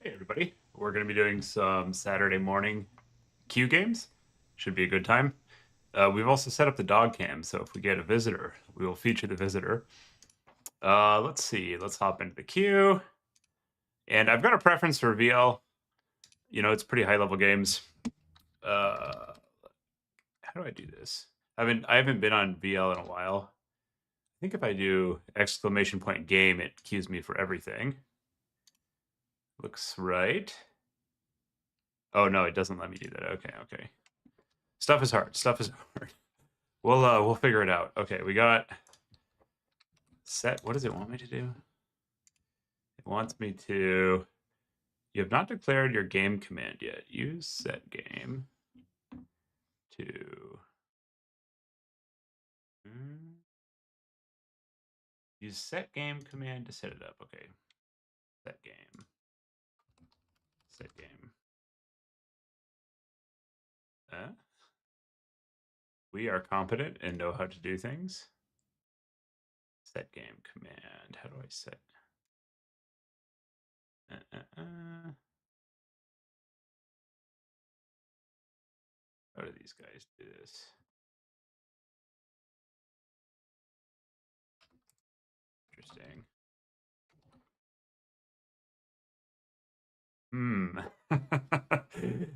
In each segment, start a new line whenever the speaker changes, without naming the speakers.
Hey everybody, we're going to be doing some Saturday morning queue games. Should be a good time. We've also set up the dog cam, so if we get a visitor, we will feature the visitor. Let's see, let's hop into the queue. And I've got a preference for VL. You know, it's pretty high level games. How do I do this? I haven't been on VL in a while. I think if I do exclamation point game, it queues me for everything. Looks right. Oh no, it doesn't let me do that. Okay. Stuff is hard. Stuff is hard. We'll figure it out. Okay, we got set. What does it want me to do? It wants me to. You have not declared your game command yet. Use set game to. Use set game command to set it up. Okay. Set game. Set game. We are competent and know how to do things. Set game command. How do I set? How do these guys do this? Interesting.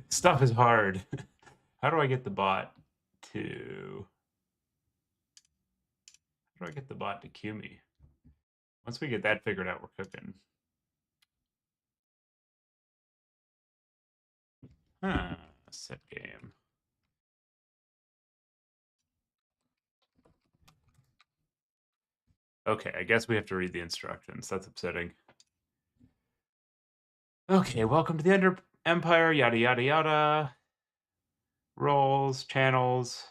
Stuff is hard. How do I get the bot to... How do I get the bot to queue me? Once we get that figured out, we're cooking. Set game. Okay, I guess we have to read the instructions. That's upsetting. Okay, welcome to the Ender Empire, yada, yada, yada. Roles, channels.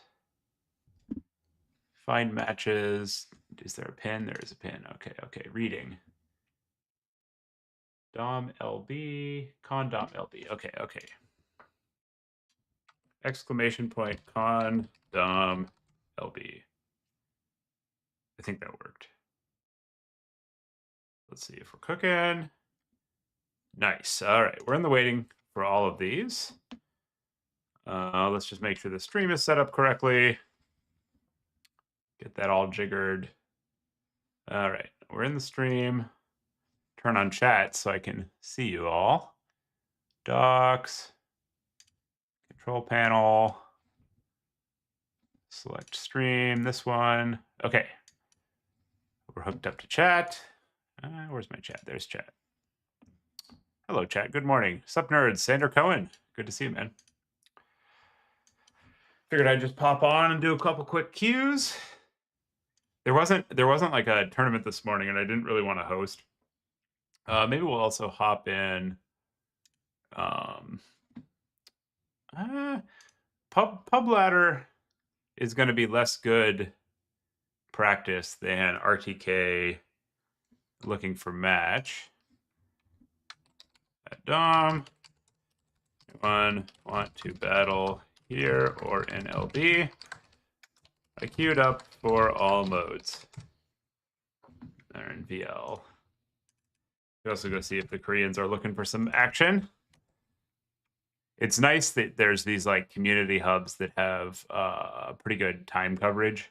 Find matches. Is there a pin? There is a pin. Okay. Reading. Dom LB. Con Dom LB. Okay. Exclamation point con Dom LB. I think that worked. Let's see if we're cooking. Nice. All right, we're in the waiting for all of these. Let's just make sure the stream is set up correctly. Get that all jiggered. All right, we're in the stream. Turn on chat so I can see you all. Docs. Control panel. Select stream, this one. Okay. We're hooked up to chat. Where's my chat? There's chat. Hello, chat. Good morning. Sup, nerds? Sander Cohen. Good to see you, man. Figured I'd just pop on and do a couple quick cues. There wasn't like a tournament this morning, and I didn't really want to host. Maybe we'll also hop in. Pub ladder is going to be less good practice than RTK looking for match. At Dom, anyone want to battle here or in LB? I queued up for all modes. They're in VL. We also go see if the Koreans are looking for some action. It's nice that there's these like community hubs that have pretty good time coverage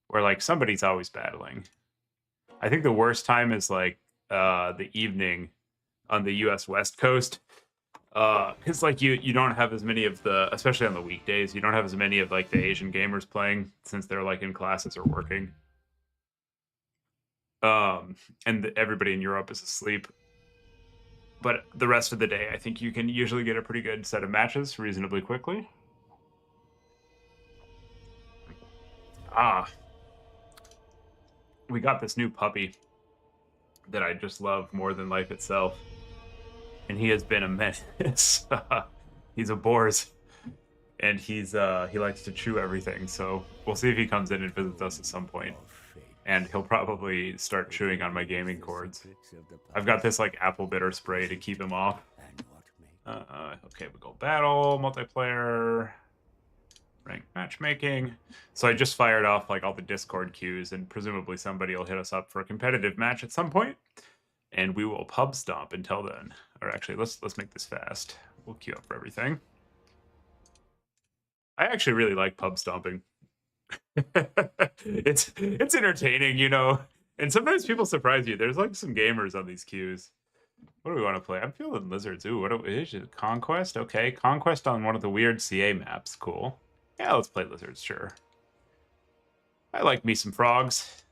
where like somebody's always battling. I think the worst time is like the evening on the US West Coast. Because like you don't have as many of the, especially on the weekdays, you don't have as many of like the Asian gamers playing since they're like in classes or working. And everybody in Europe is asleep. But the rest of the day, I think you can usually get a pretty good set of matches reasonably quickly. We got this new puppy that I just love more than life itself. And he has been a menace. He's a Boars. And he likes to chew everything. So we'll see if he comes in and visits us at some point. And he'll probably start chewing on my gaming cords. I've got this like apple bitter spray to keep him off. Okay, we go battle, multiplayer, ranked matchmaking. So I just fired off like all the Discord queues, and presumably somebody will hit us up for a competitive match at some point. and we will pub stomp until then. Or actually, let's make this fast. We'll queue up for everything. I actually really like pub stomping. It's entertaining, you know. And sometimes people surprise you. There's like some gamers on these queues. What do we want to play? I'm feeling lizards. Ooh, is it? Conquest? Okay, Conquest on one of the weird CA maps. Cool. Yeah, let's play lizards, sure. I like me some frogs.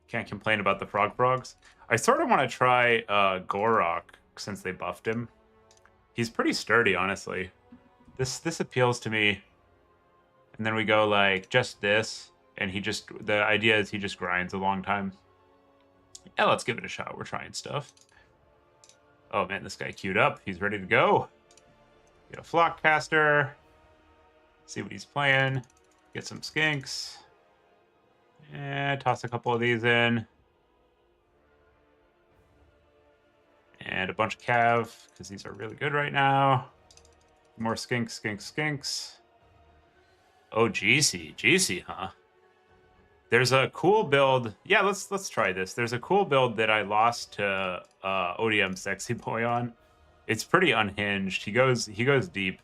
Can't complain about the frogs. I sort of want to try Gorok since they buffed him. He's pretty sturdy, honestly. This appeals to me. And then we go like just this, and the idea is he just grinds a long time. Yeah, let's give it a shot. We're trying stuff. Oh man, this guy queued up. He's ready to go. Get a flock caster. See what he's playing. Get some skinks. And toss a couple of these in. And a bunch of cav, because these are really good right now. More skinks. Oh, GC, huh? There's a cool build. Yeah, let's try this. There's a cool build that I lost to ODM Sexy Boy on. It's pretty unhinged. He goes deep.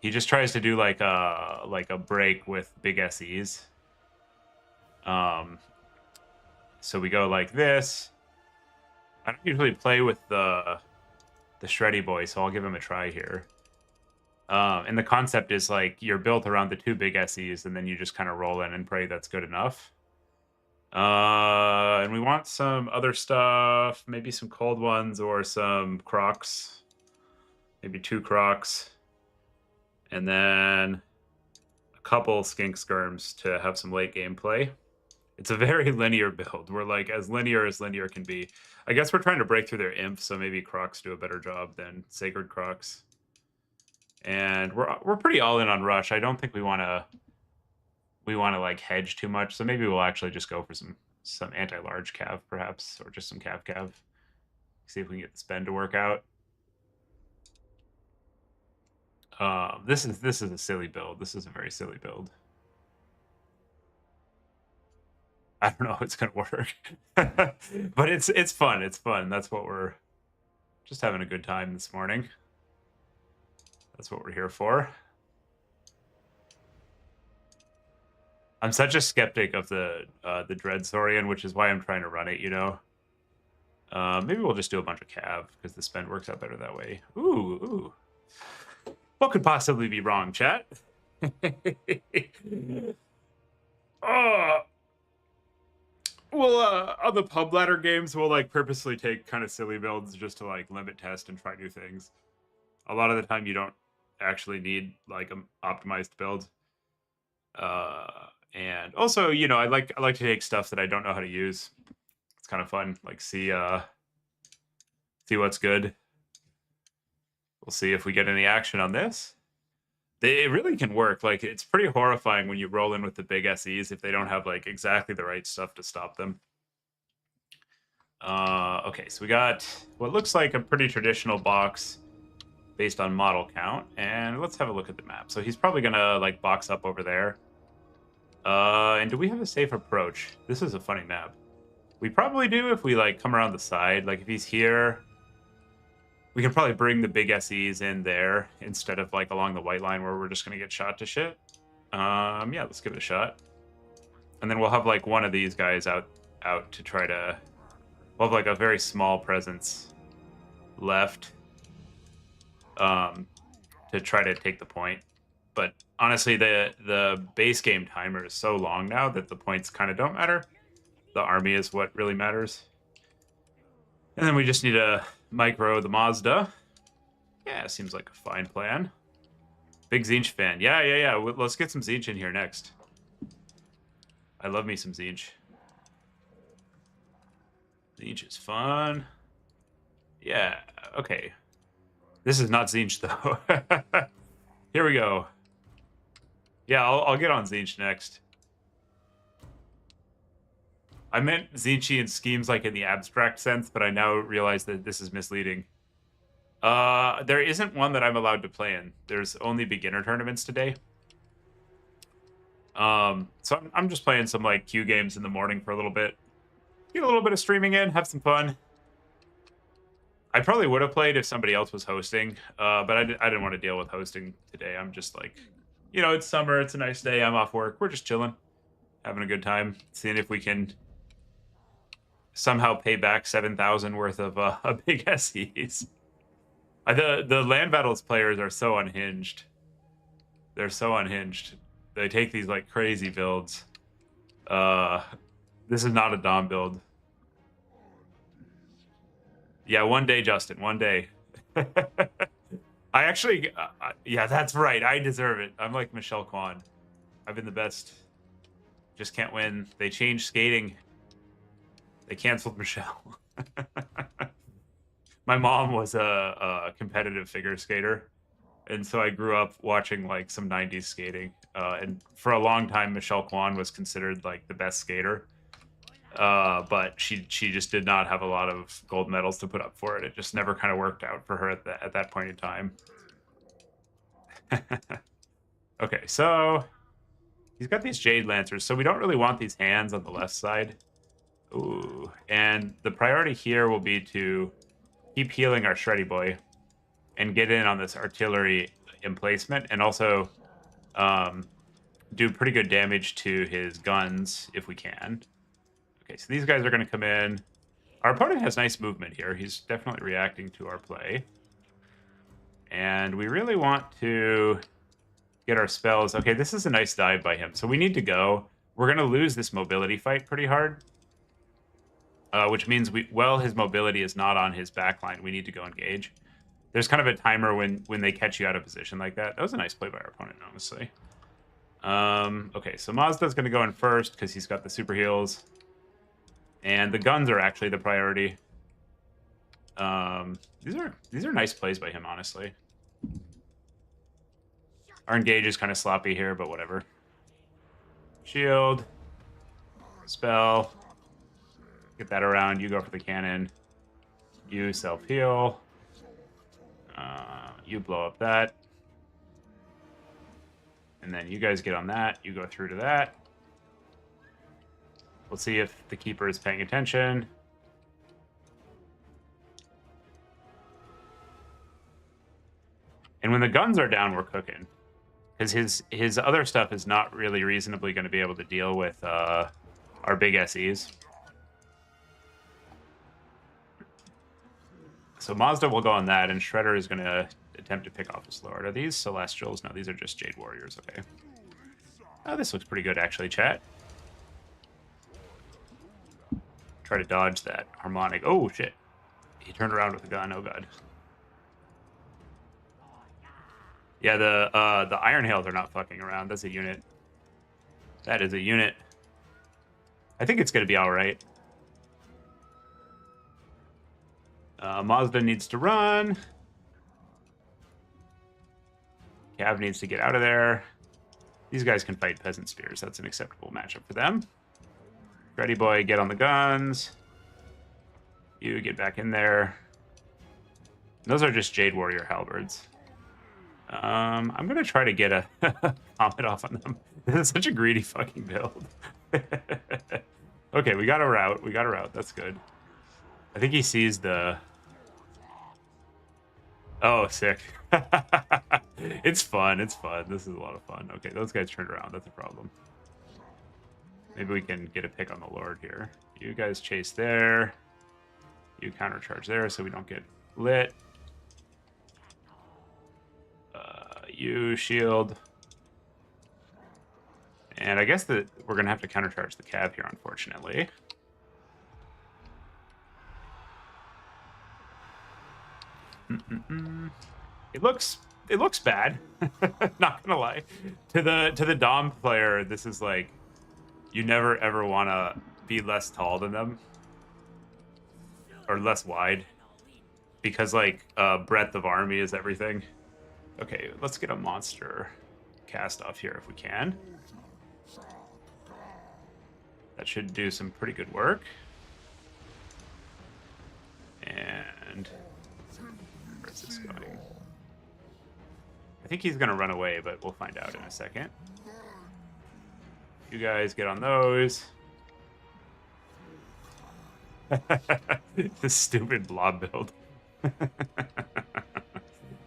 He just tries to do like a break with big SEs. So we go like this. I don't usually play with the Shreddy Boy, so I'll give him a try here. And the concept is like you're built around the two big SEs, and then you just kind of roll in and pray that's good enough. And we want some other stuff, maybe some cold ones or some crocs, maybe 2 crocs, and then a couple skink skirms to have some late game play. It's a very linear build. We're like as linear can be. I guess we're trying to break through their imp, so maybe crocs do a better job than sacred crocs. And we're pretty all in on rush. I don't think we want to like hedge too much, so maybe we'll actually just go for some anti-large cav perhaps, or just some cav. See if we can get the spend to work out. This is a silly build. This is a very silly build. I don't know if it's gonna work, but it's fun. It's fun. That's what we're just having a good time this morning. That's what we're here for. I'm such a skeptic of the Dreadsaurian, which is why I'm trying to run it, you know? Maybe we'll just do a bunch of cav, because the spend works out better that way. Ooh. What could possibly be wrong, chat? Well, on the pub ladder games, we'll like purposely take kind of silly builds just to like limit test and try new things. A lot of the time, you don't actually need like an optimized build. And also, you know, I like to take stuff that I don't know how to use. It's kind of fun. Like see what's good. We'll see if we get any action on this. It really can work. Like it's pretty horrifying when you roll in with the big SEs if they don't have like exactly the right stuff to stop them. Okay, so we got what looks like a pretty traditional box based on model count, and let's have a look at the map. So he's probably gonna like box up over there. And do we have a safe approach? This is a funny map. We probably do if we like come around the side. Like if he's here, we can probably bring the big SEs in there instead of like along the white line where we're just gonna get shot to shit. Yeah, let's give it a shot. And then we'll have like one of these guys out to try to. We'll have like a very small presence left to try to take the point. But honestly, the base game timer is so long now that the points kind of don't matter. The army is what really matters. And then we just need to micro the Mazda. Yeah, seems like a fine plan. Big Zinch fan. Yeah. Let's get some Zinch in here next. I love me some Zinch. Zinch is fun. Yeah, okay. This is not Zinch, though. Here we go. Yeah, I'll get on Zinch next. I meant Zinchi and schemes like in the abstract sense, but I now realize that this is misleading. There isn't one that I'm allowed to play in. There's only beginner tournaments today. So I'm just playing some like Q games in the morning for a little bit. get a little bit of streaming in, have some fun. I probably would have played if somebody else was hosting, but I didn't want to deal with hosting today. I'm just like, you know, it's summer, it's a nice day, I'm off work, we're just chilling, having a good time, seeing if we can somehow pay back 7,000 worth of big SEs. The Land Battles players are so unhinged. They're so unhinged. They take these like crazy builds. This is not a Dom build. Yeah, one day, Justin. One day. I actually, yeah, that's right. I deserve it. I'm like Michelle Kwan. I've been the best. Just can't win. They changed skating. They canceled Michelle. My mom was a competitive figure skater, and so I grew up watching like some 90s skating. And for a long time, Michelle Kwan was considered like the best skater. But she just did not have a lot of gold medals to put up for it. It just never kind of worked out for her at that point in time. Okay, so he's got these Jade Lancers, so we don't really want these hands on the left side. Ooh, and the priority here will be to keep healing our Shreddy Boy and get in on this artillery emplacement, and also do pretty good damage to his guns if we can. Okay, so these guys are going to come in. Our opponent has nice movement here. He's definitely reacting to our play. And we really want to get our spells. Okay, this is a nice dive by him. So we need to go. We're going to lose this mobility fight pretty hard. Which means while his mobility is not on his backline, we need to go engage. There's kind of a timer when they catch you out of position like that. That was a nice play by our opponent, honestly. Okay, so Mazda's going to go in first because he's got the super heals. And the guns are actually the priority. These are nice plays by him, honestly. Our engage is kind of sloppy here, but whatever. Shield. Spell. Get that around. You go for the cannon. You self-heal. You blow up that. And then you guys get on that. You go through to that. We'll see if the keeper is paying attention. And when the guns are down, we're cooking. Because his other stuff is not really reasonably going to be able to deal with our big SEs. So Mazda will go on that, and Shredder is going to attempt to pick off his Lord. Are these Celestials? No, these are just Jade Warriors. Okay. Oh, this looks pretty good, actually, chat. Try to dodge that harmonic. Oh, shit. He turned around with a gun. Oh, God. Yeah, the Iron Hails are not fucking around. That's a unit. That is a unit. I think it's going to be all right. Mazda needs to run. Cav needs to get out of there. These guys can fight Peasant Spears. That's an acceptable matchup for them. Shreddy Boy, get on the guns. You get back in there. Those are just Jade Warrior Halberds. I'm going to try to get a comment off on them. This is such a greedy fucking build. Okay, we got a route. We got a route. That's good. I think he sees the... Oh, sick. It's fun. It's fun. This is a lot of fun. Okay, those guys turned around. That's a problem. Maybe we can get a pick on the Lord here. You guys chase there. You countercharge there so we don't get lit. You shield. And I guess that we're going to have to countercharge the cab here, unfortunately. It looks bad. Not gonna lie. To the Dom player, this is like, you never ever want to be less tall than them or less wide, because like breadth of army is everything. Okay, let's get a monster cast off here if we can. That should do some pretty good work. And where's this going? I think he's going to run away, but we'll find out in a second. You guys get on those. This stupid blob build.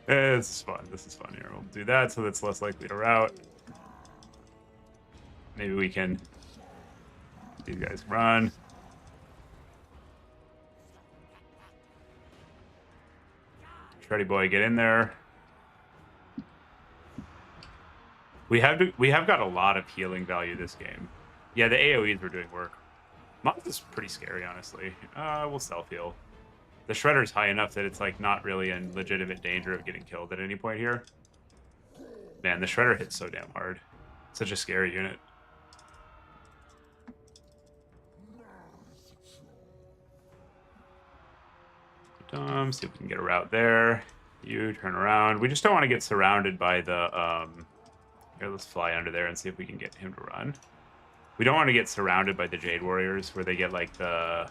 This is fun. This is fun. Here, we'll do that so that's less likely to route. Maybe we can. These guys run. Shreddy boy, get in there. We have got a lot of healing value this game. Yeah, the AoEs were doing work. Moth is pretty scary, honestly. We'll self-heal. The Shredder's high enough that it's like not really in legitimate danger of getting killed at any point here. Man, the Shredder hits so damn hard. Such a scary unit. See if we can get a route there. You turn around. We just don't want to get surrounded by the here, let's fly under there and see if we can get him to run. We don't want to get surrounded by the Jade Warriors where they get like the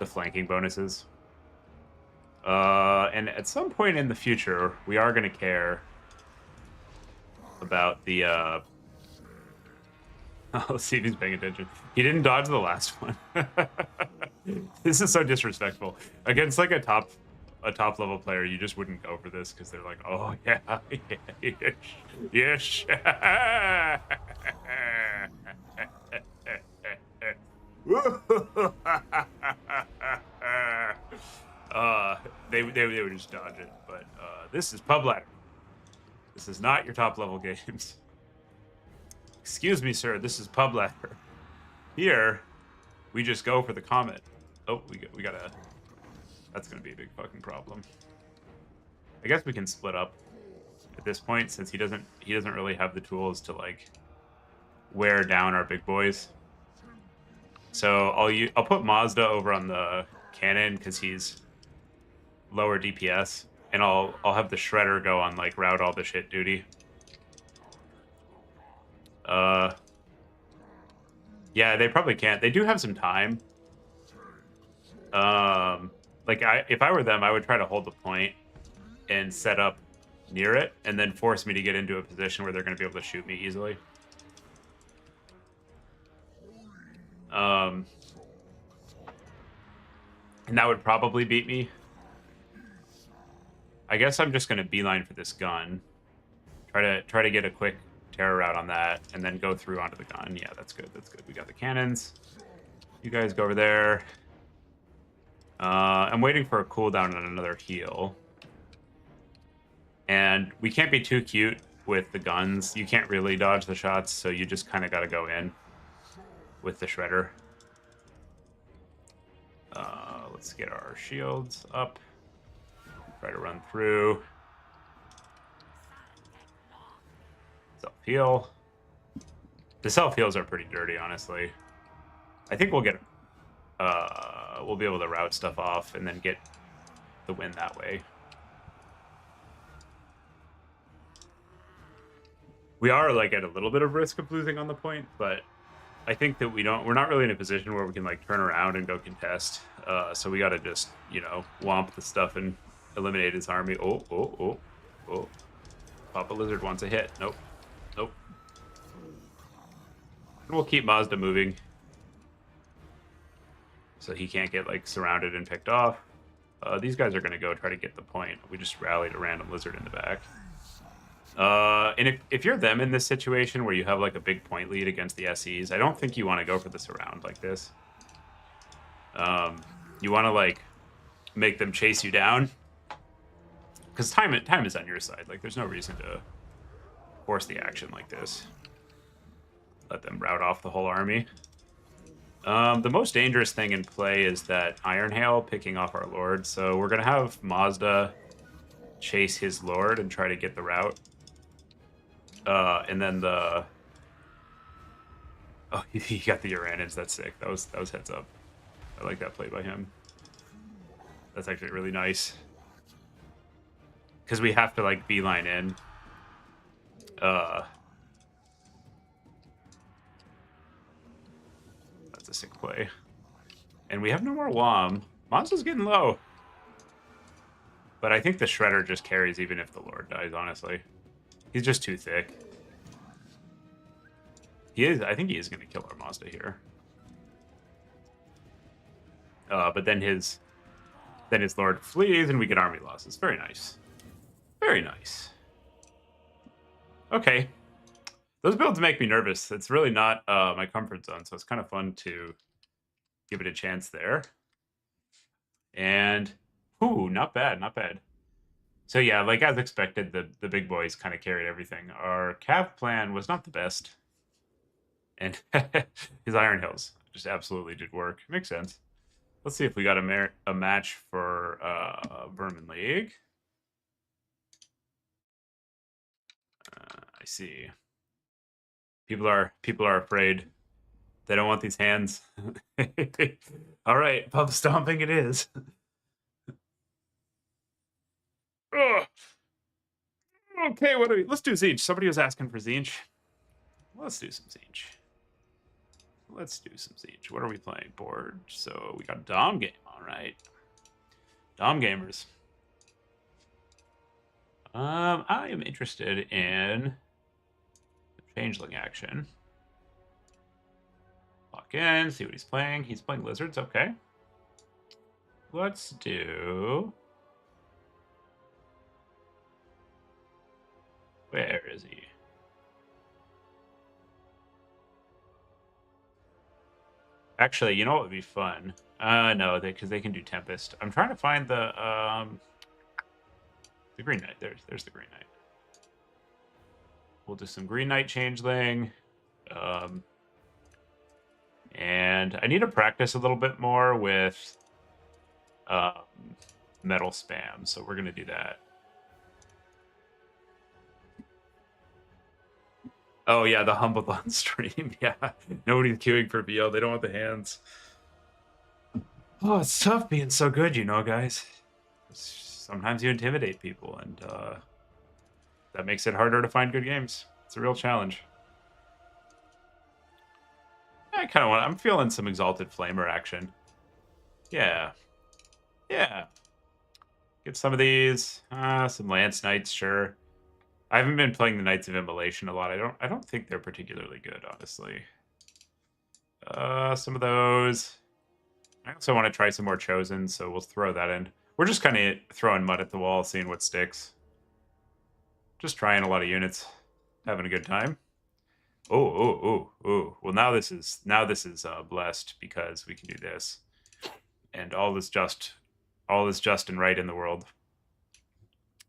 flanking bonuses. And at some point in the future, we are going to care about the let's see if he's paying attention. He didn't dodge the last one. This is so disrespectful. Against like a top level player, you just wouldn't go for this because they're like, oh yeah, yes. They would just dodge it. But this is Pub Ladder. This is not your top level games. Excuse me, sir. This is Pub Ladder. Here, we just go for the comet. Oh, we gotta. That's gonna be a big fucking problem. I guess we can split up at this point since he doesn't really have the tools to like wear down our big boys. So I'll put Mazda over on the cannon because he's lower DPS, and I'll have the Shredder go on like route all the shit duty. Yeah, they probably can't. They do have some time. Like if I were them, I would try to hold the point and set up near it, and then force me to get into a position where they're going to be able to shoot me easily. And that would probably beat me. I guess I'm just going to beeline for this gun. Try to get a quick terror route on that, and then go through onto the gun. Yeah, that's good. That's good. We got the cannons. You guys go over there. I'm waiting for a cooldown and another heal. And we can't be too cute with the guns. You can't really dodge the shots, so you just kind of got to go in with the Shredder. Let's get our shields up. Try to run through. Self-heal. The self-heals are pretty dirty, honestly. I think we'll get... we'll be able to route stuff off and then get the win that way. We are like at a little bit of risk of losing on the point, but I think that we're not really in a position where we can like turn around and go contest. So we got to just, you know, womp the stuff and eliminate his army. Oh. Papa Lizard wants a hit. Nope. And we'll keep Mazda moving so he can't get like surrounded and picked off. These guys are going to go try to get the point. We just rallied a random lizard in the back. And if you're them in this situation where you have like a big point lead against the SEs, I don't think you want to go for the surround like this. You want to like make them chase you down because time is on your side. Like there's no reason to force the action like this. Let them rout off the whole army. The most dangerous thing in play is that Iron Hail picking off our Lord. So we're going to have Mazda chase his Lord and try to get the route. And then the... Oh, he got the Uranids. That's sick. That was heads up. I like that play by him. That's actually really nice. Because we have to, like, beeline in. That's a sick play. And we have no more WOM. Monster's getting low. But I think the Shredder just carries even if the Lord dies, honestly. He's just too thick. I think he is going to kill our Mazda here. But then his lord flees, and we get army losses. Very nice. Very nice. Okay. Those builds make me nervous. It's really not my comfort zone, so it's kind of fun to give it a chance there. And, ooh, not bad, not bad. So yeah, like as expected, the big boys kind of carried everything. Our Cav plan was not the best. And his Iron Hills just absolutely did work. Makes sense. Let's see if we got a match for Vermin League. I see. People are afraid. They don't want these hands. All right, pub stomping it is. Ugh. Okay, what do we? Let's do Tzeentch. Somebody was asking for Tzeentch. Let's do some Tzeentch. Let's do some Tzeentch. What are we playing? Board. So we got Dom game. All right. Dom gamers. I am interested in the changeling action. Lock in, see what he's playing. He's playing lizards, okay. Let's do... Where is he? Actually, you know what would be fun? No, because they can do Tempest. I'm trying to find the Green Knight. There's the Green Knight. We'll do some Green Knight changeling. And I need to practice a little bit more with metal spam, so we're going to do that. Oh, yeah, the Humbledon stream. Yeah, nobody's queuing for VO. They don't want the hands. Oh, it's tough being so good, you know, guys. Sometimes you intimidate people, and that makes it harder to find good games. It's a real challenge. I kind of want... I'm feeling some Exalted Flamer action. Yeah. Yeah. Get some of these. Some Lance Knights, sure. I haven't been playing the Knights of Immolation a lot. I don't think they're particularly good, honestly. Some of those. I also want to try some more Chosen, so we'll throw that in. We're just kind of throwing mud at the wall, seeing what sticks. Just trying a lot of units, having a good time. Oh. Well, now this is blessed because we can do this, and all is just and right in the world.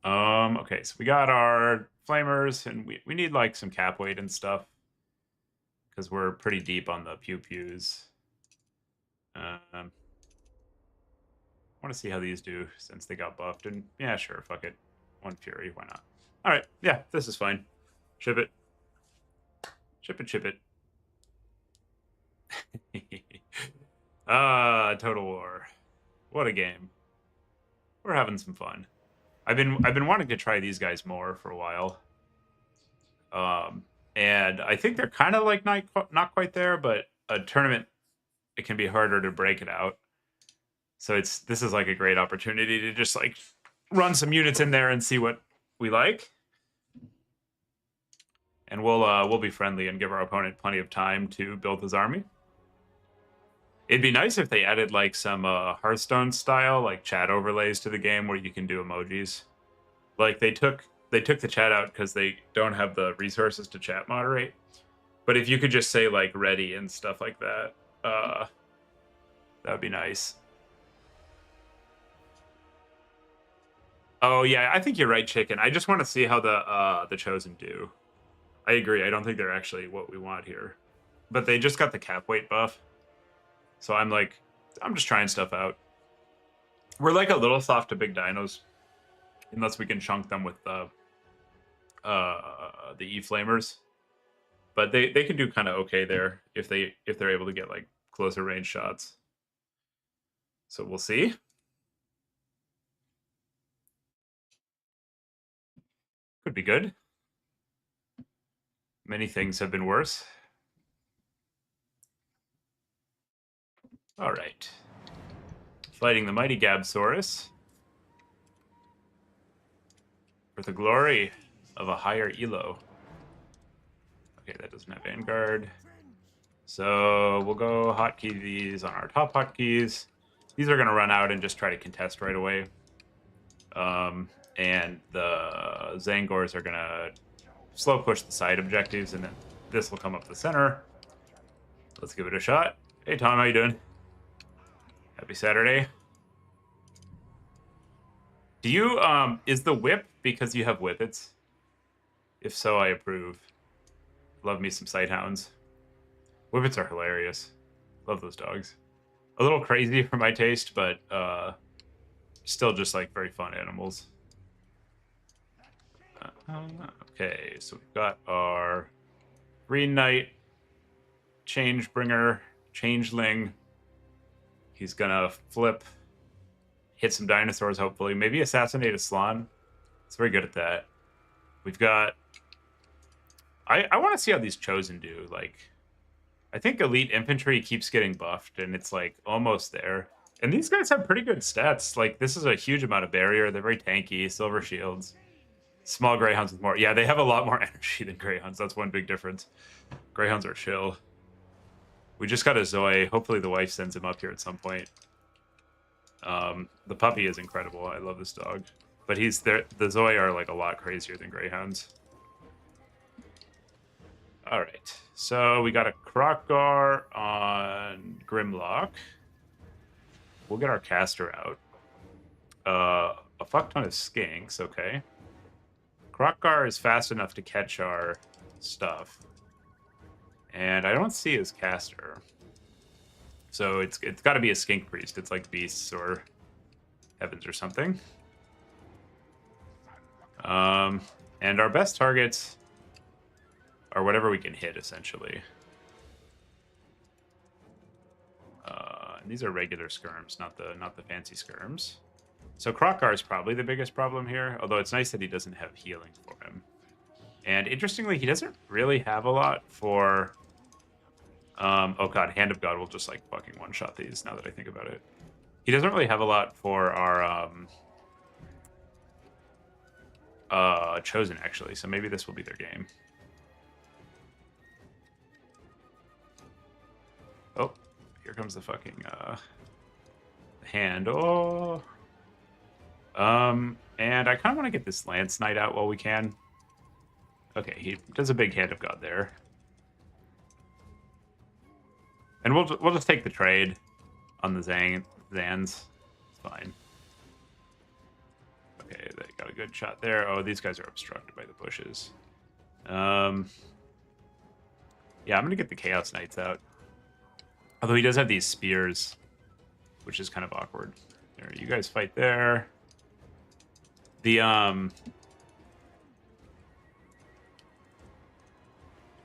Okay, so we got our flamers, and we need like some cap weight and stuff because we're pretty deep on the pew-pews. I want to see how these do since they got buffed, and yeah, sure, fuck it. One Fury, why not? All right, yeah, this is fine. Ship it. Ship it. Total War. What a game. We're having some fun. I've been wanting to try these guys more for a while. And I think they're kind of like not quite there, but a tournament, it can be harder to break it out. So this is like a great opportunity to just like run some units in there and see what we like. And we'll be friendly and give our opponent plenty of time to build his army. It'd be nice if they added like some Hearthstone style like chat overlays to the game where you can do emojis. Like they took the chat out because they don't have the resources to chat moderate. But if you could just say like ready and stuff like that, that would be nice. Oh yeah, I think you're right, Chicken. I just want to see how the Chosen do. I agree. I don't think they're actually what we want here. But they just got the cap weight buff. So I'm just trying stuff out. We're like a little soft to big dinos. Unless we can chunk them with the E-Flamers. But they can do kind of okay there if they're able to get like closer range shots. So we'll see. Could be good. Many things have been worse. All right. Fighting the mighty Gabsaurus for the glory of a higher elo. Okay, that doesn't have Vanguard. So we'll go hotkey these on our top hotkeys. These are going to run out and just try to contest right away. And the Zangors are going to slow push the side objectives, and then this will come up the center. Let's give it a shot. Hey, Tom, how you doing? Happy Saturday. Do you, is the whip because you have whippets? If so, I approve. Love me some sighthounds. Whippets are hilarious. Love those dogs. A little crazy for my taste, but still just like very fun animals. Okay, so we've got our Green Knight, Changebringer, Changeling. He's gonna flip, hit some dinosaurs, hopefully. Maybe assassinate a Slann. It's very good at that. We've got... I want to see how these Chosen do. Like, I think Elite Infantry keeps getting buffed, and it's like almost there. And these guys have pretty good stats. Like, this is a huge amount of barrier. They're very tanky, silver shields. Small Greyhounds with more... Yeah, they have a lot more energy than Greyhounds. That's one big difference. Greyhounds are chill. We just got a Zoe. Hopefully the wife sends him up here at some point. The puppy is incredible. I love this dog. But he's there. The Zoe are like a lot crazier than Greyhounds. All right. So we got a Kroq-Gar on Grimlock. We'll get our caster out. A fuck ton of skinks. Okay. Kroq-Gar is fast enough to catch our stuff. And I don't see his caster. So it's got to be a skink priest. It's like beasts or heavens or something. And our best targets are whatever we can hit, essentially. And these are regular skirms, not the fancy skirms. So Kroq-Gar is probably the biggest problem here, although it's nice that he doesn't have healing for him. And interestingly, he doesn't really have a lot for... oh god, Hand of God will just like fucking one-shot these now that I think about it. He doesn't really have a lot for our Chosen, actually, so maybe this will be their game. Oh, here comes the fucking hand. Oh. And I kind of want to get this Lance Knight out while we can. Okay, he does a big Hand of God there. And we'll just take the trade on the Zans. It's fine. Okay, they got a good shot there. Oh, these guys are obstructed by the bushes. Yeah, I'm gonna get the Chaos Knights out. Although he does have these spears, which is kind of awkward. There, you guys fight there. The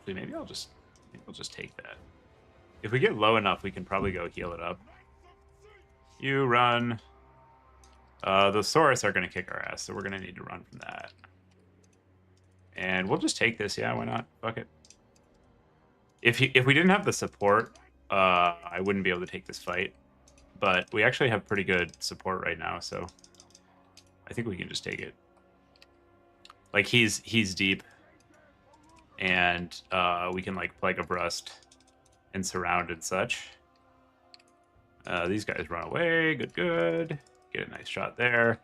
maybe I'll just take that. If we get low enough, we can probably go heal it up. You run. The Saurus are going to kick our ass, so we're going to need to run from that. And we'll just take this. Yeah, why not? Fuck it. If we didn't have the support, I wouldn't be able to take this fight. But we actually have pretty good support right now, so I think we can just take it. Like, he's deep. And we can, like, Plague of Rust and surround and such. These guys run away. Good. Get a nice shot there.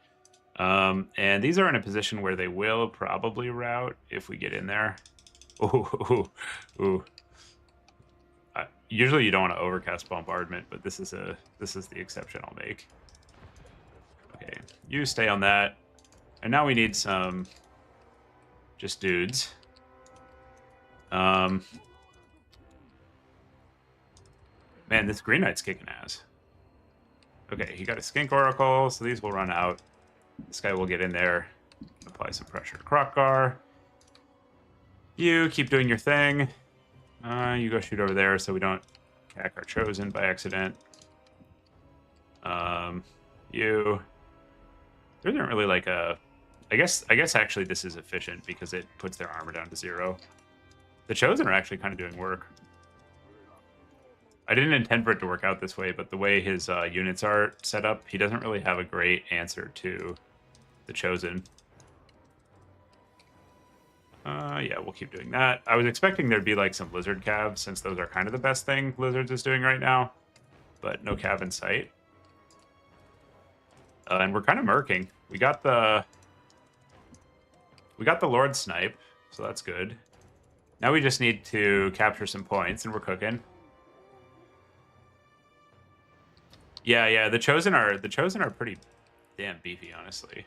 And these are in a position where they will probably rout if we get in there. Ooh. Usually you don't want to overcast bombardment, but this is the exception I'll make. Okay, you stay on that. And now we need some just dudes. Man, this Green Knight's kicking ass. Okay, he got a Skink Oracle, so these will run out. This guy will get in there, apply some pressure. Kroq-Gar, you keep doing your thing. You go shoot over there so we don't cack our Chosen by accident. There isn't really like a... I guess actually this is efficient because it puts their armor down to 0. The Chosen are actually kind of doing work. I didn't intend for it to work out this way, but the way his units are set up, he doesn't really have a great answer to the Chosen. Yeah, we'll keep doing that. I was expecting there'd be like some Lizard Cav, since those are kind of the best thing Lizards is doing right now. But no Cav in sight. And we're kind of murking. We got the Lord Snipe, so that's good. Now we just need to capture some points, and we're cooking. Yeah. The Chosen are pretty damn beefy, honestly.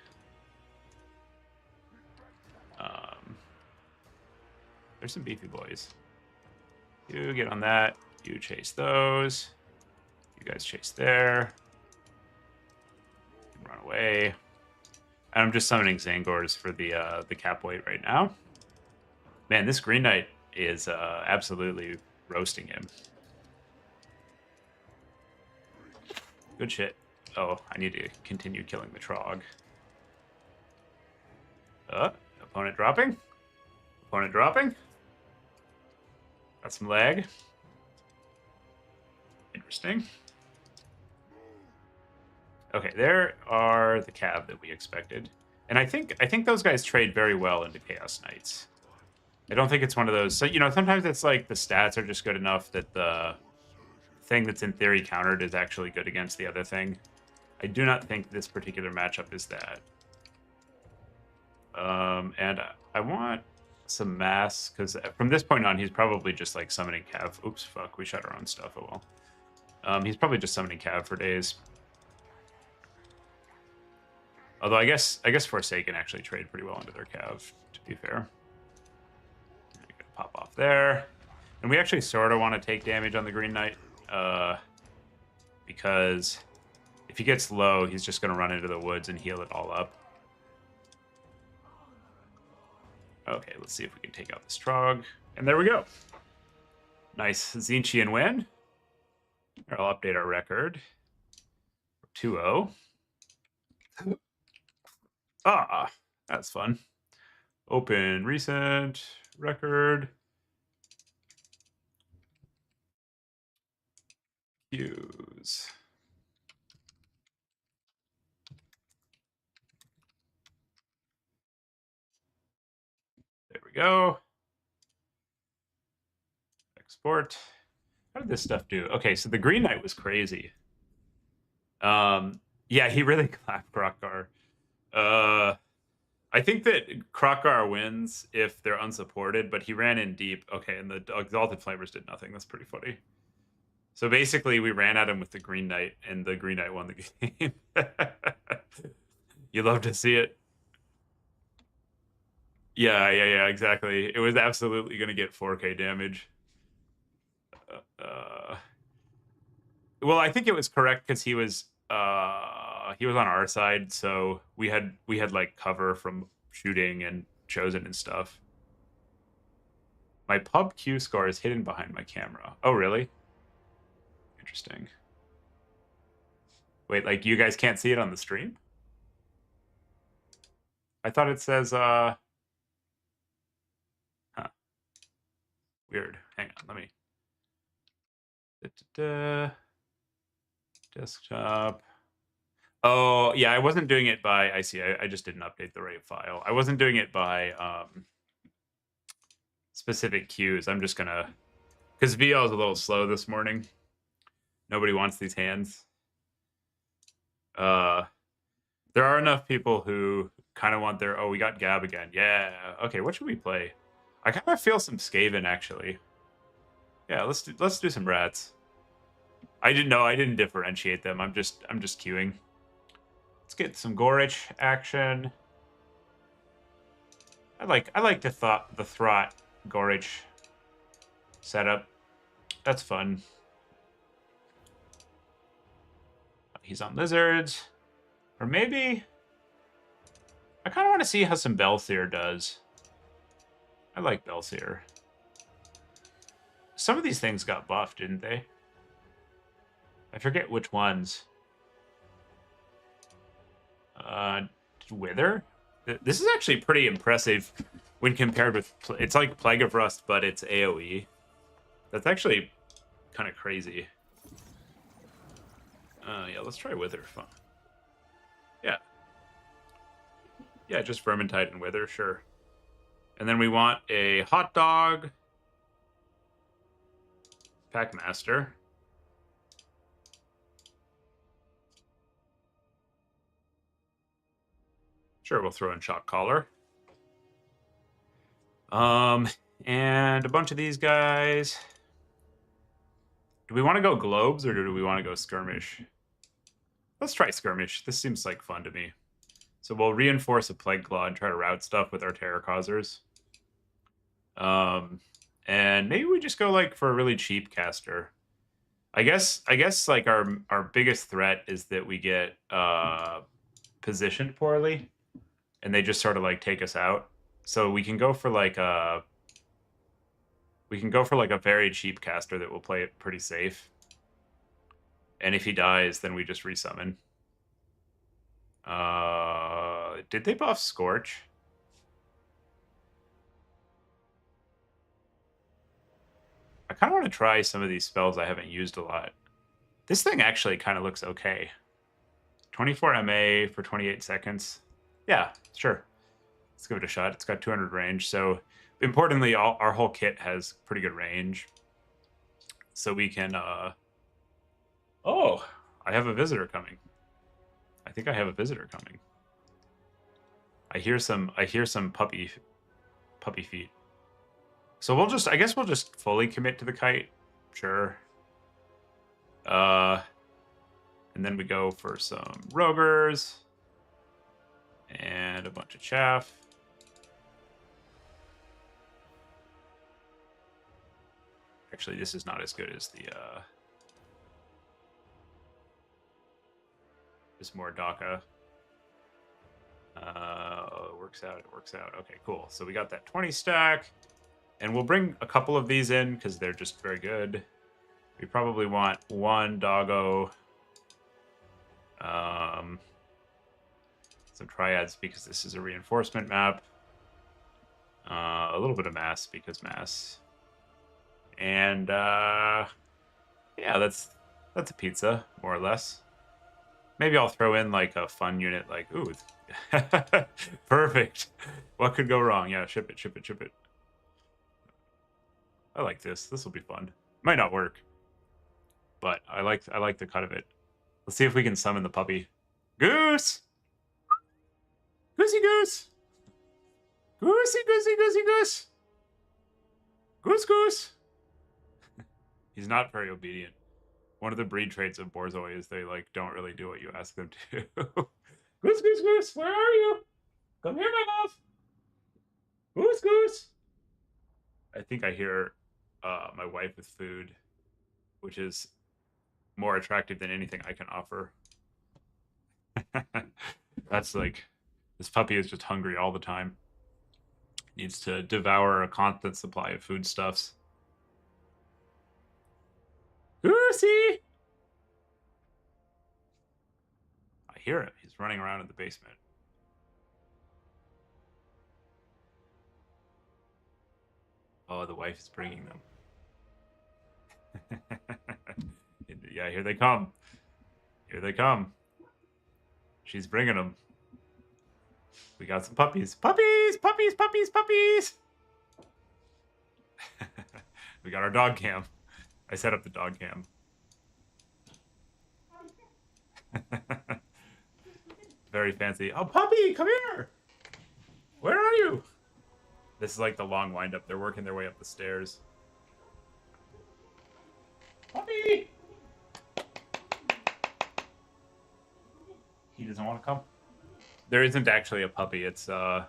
There's some beefy boys. You get on that. You chase those. You guys chase there. Run away. And I'm just summoning Zangors for the cap weight right now. Man, this Green Knight is absolutely roasting him. Good shit. Oh, I need to continue killing the Trog. Opponent dropping. Opponent dropping. Got some lag. Interesting. Okay, there are the Cav that we expected. And I think those guys trade very well into Chaos Knights. I don't think it's one of those. So, you know, sometimes it's like the stats are just good enough that the thing that's in theory countered is actually good against the other thing. I do not think this particular matchup is that. And I want some mass, because from this point on, he's probably just like summoning Cav. Oops, fuck, we shot our own stuff. Oh well. He's probably just summoning Cav for days. Although I guess Forsaken actually trade pretty well into their Cav, to be fair. Pop off there. And we actually sort of want to take damage on the Green Knight, because if he gets low, he's just going to run into the woods and heal it all up. Okay, let's see if we can take out this Trog. And there we go. Nice Tzeentchian win. I'll update our record. 2-0. Ah, that's fun. Open recent record. Use. There we go. Export. How did this stuff do? Okay, so the Green Knight was crazy. Yeah, he really clapped Kroq-Gar. I think that Kroq-Gar wins if they're unsupported, but he ran in deep. Okay, and the Exalted Flamers did nothing. That's pretty funny. So basically, we ran at him with the Green Knight, and the Green Knight won the game. You love to see it. Yeah, exactly. It was absolutely going to get 4K damage. Well, I think it was correct because he was on our side, so we had like cover from shooting and Chosen and stuff. My pub Q score is hidden behind my camera. Oh, really? Interesting. Wait, like you guys can't see it on the stream? I thought it says Huh. Weird. Hang on, let me desktop. Oh, yeah, I wasn't doing it by I see. I just didn't update the right file. I wasn't doing it by specific queues. I'm just gonna, because VL is a little slow this morning. Nobody wants these hands. There are enough people who kind of want their, oh, we got Gab again. Yeah. Okay, what should we play? I kind of feel some Skaven actually. Yeah, let's do some rats. I didn't differentiate them. I'm just queuing. Let's get some Gorich action. I like the Throt Gorich setup. That's fun. He's on lizards. Or maybe I kind of want to see how some Belthir does. I like Belthir. Some of these things got buffed, didn't they? I forget which ones. Wither? This is actually pretty impressive when compared with... It's like Plague of Rust, but it's AoE. That's actually kind of crazy. Yeah, let's try Wither. Fun. Yeah. Yeah, just Vermintide and Wither, sure. And then we want a Hot Dog. Packmaster. Sure, we'll throw in shock collar. And a bunch of these guys. Do we want to go globes or do we want to go skirmish? Let's try skirmish. This seems like fun to me. So we'll reinforce a plague claw and try to route stuff with our terror causers. And maybe we just go like for a really cheap caster. I guess like our biggest threat is that we get positioned poorly and they just sort of like take us out. So we can go for like a very cheap caster that will play it pretty safe. And if he dies, then we just resummon. Did they buff Scorch? I kind of want to try some of these spells I haven't used a lot. This thing actually kind of looks okay. 24 MA for 28 seconds. Yeah, sure. Let's give it a shot. It's got 200 range. So importantly, our whole kit has pretty good range. So we can... Oh, I have a visitor coming. I think I have a visitor coming. I hear some puppy feet. So I guess we'll just fully commit to the kite. Sure. And then we go for some Rogers. And a bunch of chaff. Actually, this is not as good as the... This Mordaka. It works out. Okay, cool. So we got that 20 stack. And we'll bring a couple of these in because they're just very good. We probably want one doggo. Some triads because this is a reinforcement map. A little bit of mass because mass. And yeah, that's a pizza, more or less. Maybe I'll throw in like a fun unit like, ooh, perfect. What could go wrong? Yeah, ship it. I like this. This will be fun. Might not work, but I like the cut of it. Let's see if we can summon the puppy. Goose! Goosey goose! Goosey goosey goosey goose! Goose goose! He's not very obedient. One of the breed traits of Borzoi is they like don't really do what you ask them to. Goose goose goose, where are you? Come here, my love. Goose goose. I think I hear my wife with food, which is more attractive than anything I can offer. That's like, this puppy is just hungry all the time. Needs to devour a constant supply of foodstuffs. Goosey! I hear him. He's running around in the basement. Oh, the wife is bringing them. Yeah, here they come. Here they come. She's bringing them. We got some puppies. Puppies! Puppies! Puppies! Puppies! We got our dog cam. I set up the dog cam. Very fancy. Oh, puppy! Come here! Where are you? This is like the long wind-up. They're working their way up the stairs. Puppy! He doesn't want to come. There isn't actually a puppy. It's a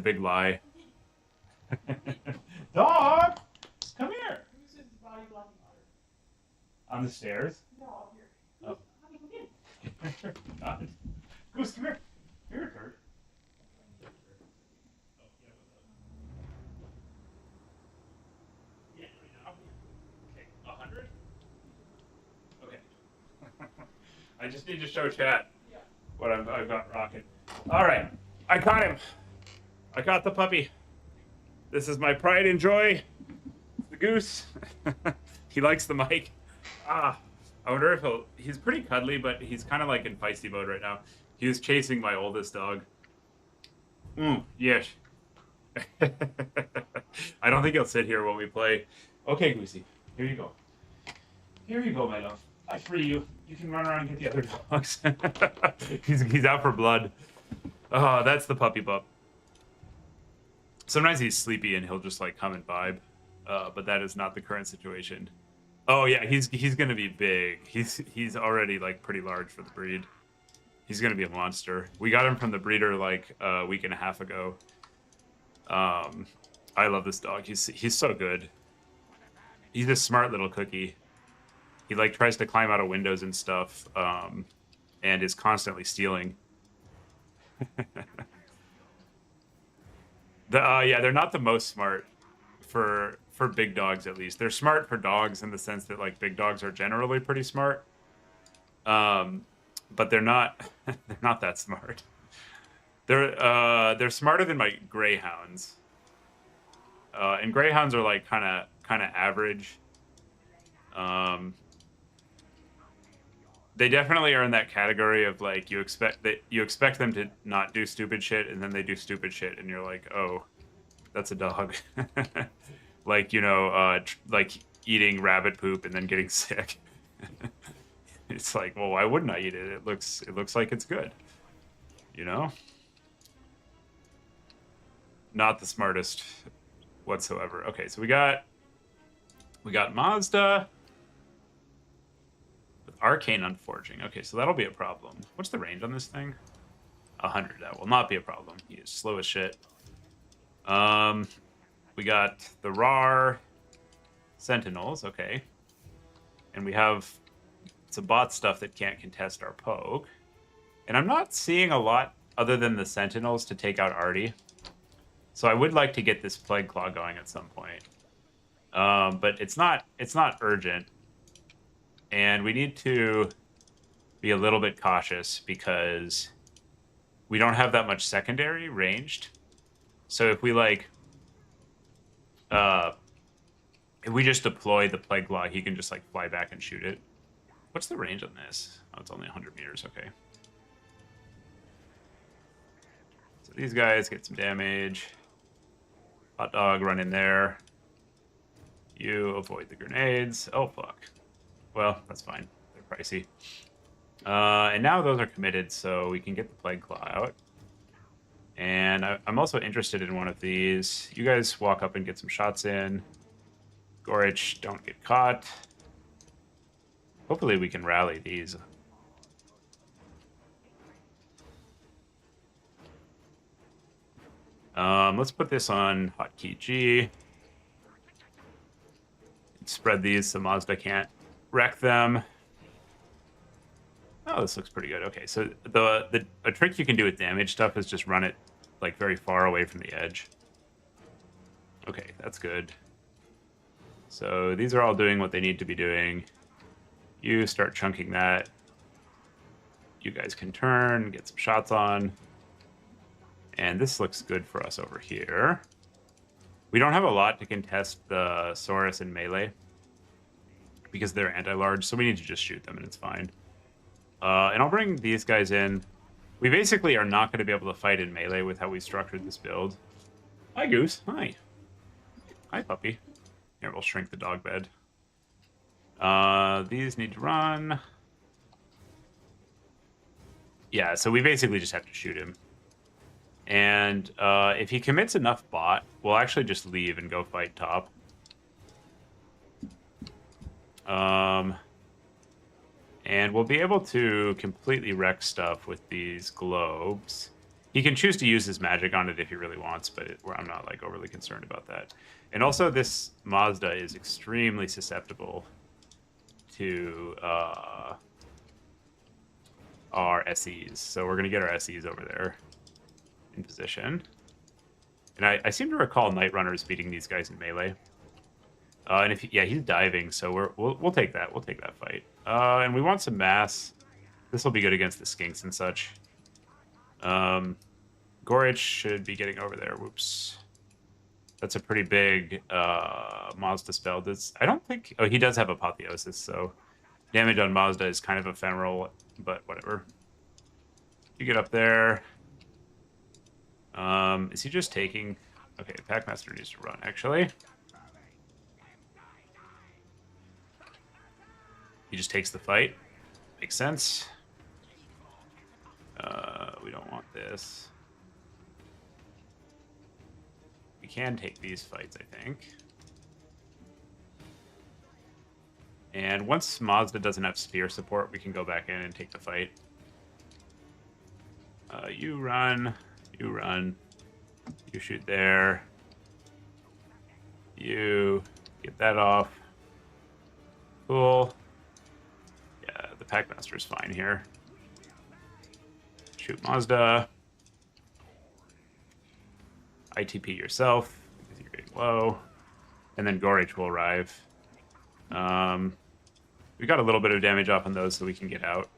big lie. Dog! Come here! On the stairs? No, up here. Oh. God. Goose, come here. Here, Kurt. Yeah, right now. Okay, 100? Okay. I just need to show chat what I've got rocking. All right, I caught him. I caught the puppy. This is my pride and joy. The goose. He likes the mic. I wonder if he's pretty cuddly, but he's kind of like in feisty mode right now. He was chasing my oldest dog. Yes. I don't think he'll sit here while we play. Okay, Goosey, here you go. Here you go, my love. I free you. You can run around and get the other dogs. He's out for blood. Oh, that's the puppy pup. Sometimes he's sleepy and he'll just like come and vibe, but that is not the current situation. Oh yeah, he's gonna be big. He's already like pretty large for the breed. He's gonna be a monster. We got him from the breeder like a week and a half ago. I love this dog. He's so good. He's a smart little cookie. He like tries to climb out of windows and stuff, and is constantly stealing. Yeah, they're not the most smart for big dogs at least. They're smart for dogs in the sense that like big dogs are generally pretty smart. But they're not they're not that smart. They're smarter than my greyhounds. And greyhounds are like kind of average. Um, they definitely are in that category of like you expect them to not do stupid shit and then they do stupid shit and you're like, "Oh, that's a dog." Like, like eating rabbit poop and then getting sick. It's like, well, why wouldn't I eat it? It looks like it's good. You know? Not the smartest whatsoever. Okay, so we got Mazda with Arcane Unforging. Okay, so that'll be a problem. What's the range on this thing? 100. That will not be a problem. He is slow as shit. We got the RAR Sentinels. Okay, and we have some bot stuff that can't contest our poke. And I'm not seeing a lot other than the Sentinels to take out Artie. So I would like to get this Plague Claw going at some point. But it's not urgent. And we need to be a little bit cautious because we don't have that much secondary ranged. So if we like if we just deploy the Plague Claw, he can just like fly back and shoot it. What's the range on this? Oh, it's only 100 meters. Okay. So these guys get some damage. Hot dog, run in there. You avoid the grenades. Oh, fuck. Well, that's fine. They're pricey. And now those are committed, so we can get the Plague Claw out. And I'm also interested in one of these. You guys walk up and get some shots in. Gorich, don't get caught. Hopefully we can rally these. Let's put this on hotkey G. Spread these so Mazda can't wreck them. Oh, this looks pretty good. Okay, so a trick you can do with damage stuff is just run it like very far away from the edge. Okay, that's good. So these are all doing what they need to be doing. You start chunking that. You guys can turn, get some shots on. And this looks good for us over here. We don't have a lot to contest the Saurus in melee because they're anti-large, so we need to just shoot them and it's fine. And I'll bring these guys in. We basically are not going to be able to fight in melee with how we structured this build. Hi, Goose. Hi. Hi, puppy. Here, we'll shrink the dog bed. These need to run. Yeah, so we basically just have to shoot him. And if he commits enough bot, we'll actually just leave and go fight top. And we'll be able to completely wreck stuff with these globes. He can choose to use his magic on it if he really wants, but I'm not like overly concerned about that. And also this Mazda is extremely susceptible to our SEs. So we're going to get our SEs over there in position. And I seem to recall Night Runners beating these guys in melee. And he's diving, so we'll take that. We'll take that fight. And we want some mass. This will be good against the skinks and such. Gorich should be getting over there. Whoops. That's a pretty big Mazda spell. I don't think... Oh, he does have Apotheosis, so damage on Mazda is kind of ephemeral, but whatever. You get up there. Is he just taking... Okay, Packmaster needs to run, actually. He just takes the fight. Makes sense. We don't want this. can take these fights, I think. And once Mazda doesn't have spear support, we can go back in and take the fight. You run. You run. You shoot there. You get that off. Cool. Yeah, the Packmaster's fine here. Shoot Mazda. ITP yourself because you're getting low. And then Gorich will arrive. We got a little bit of damage off on those so we can get out.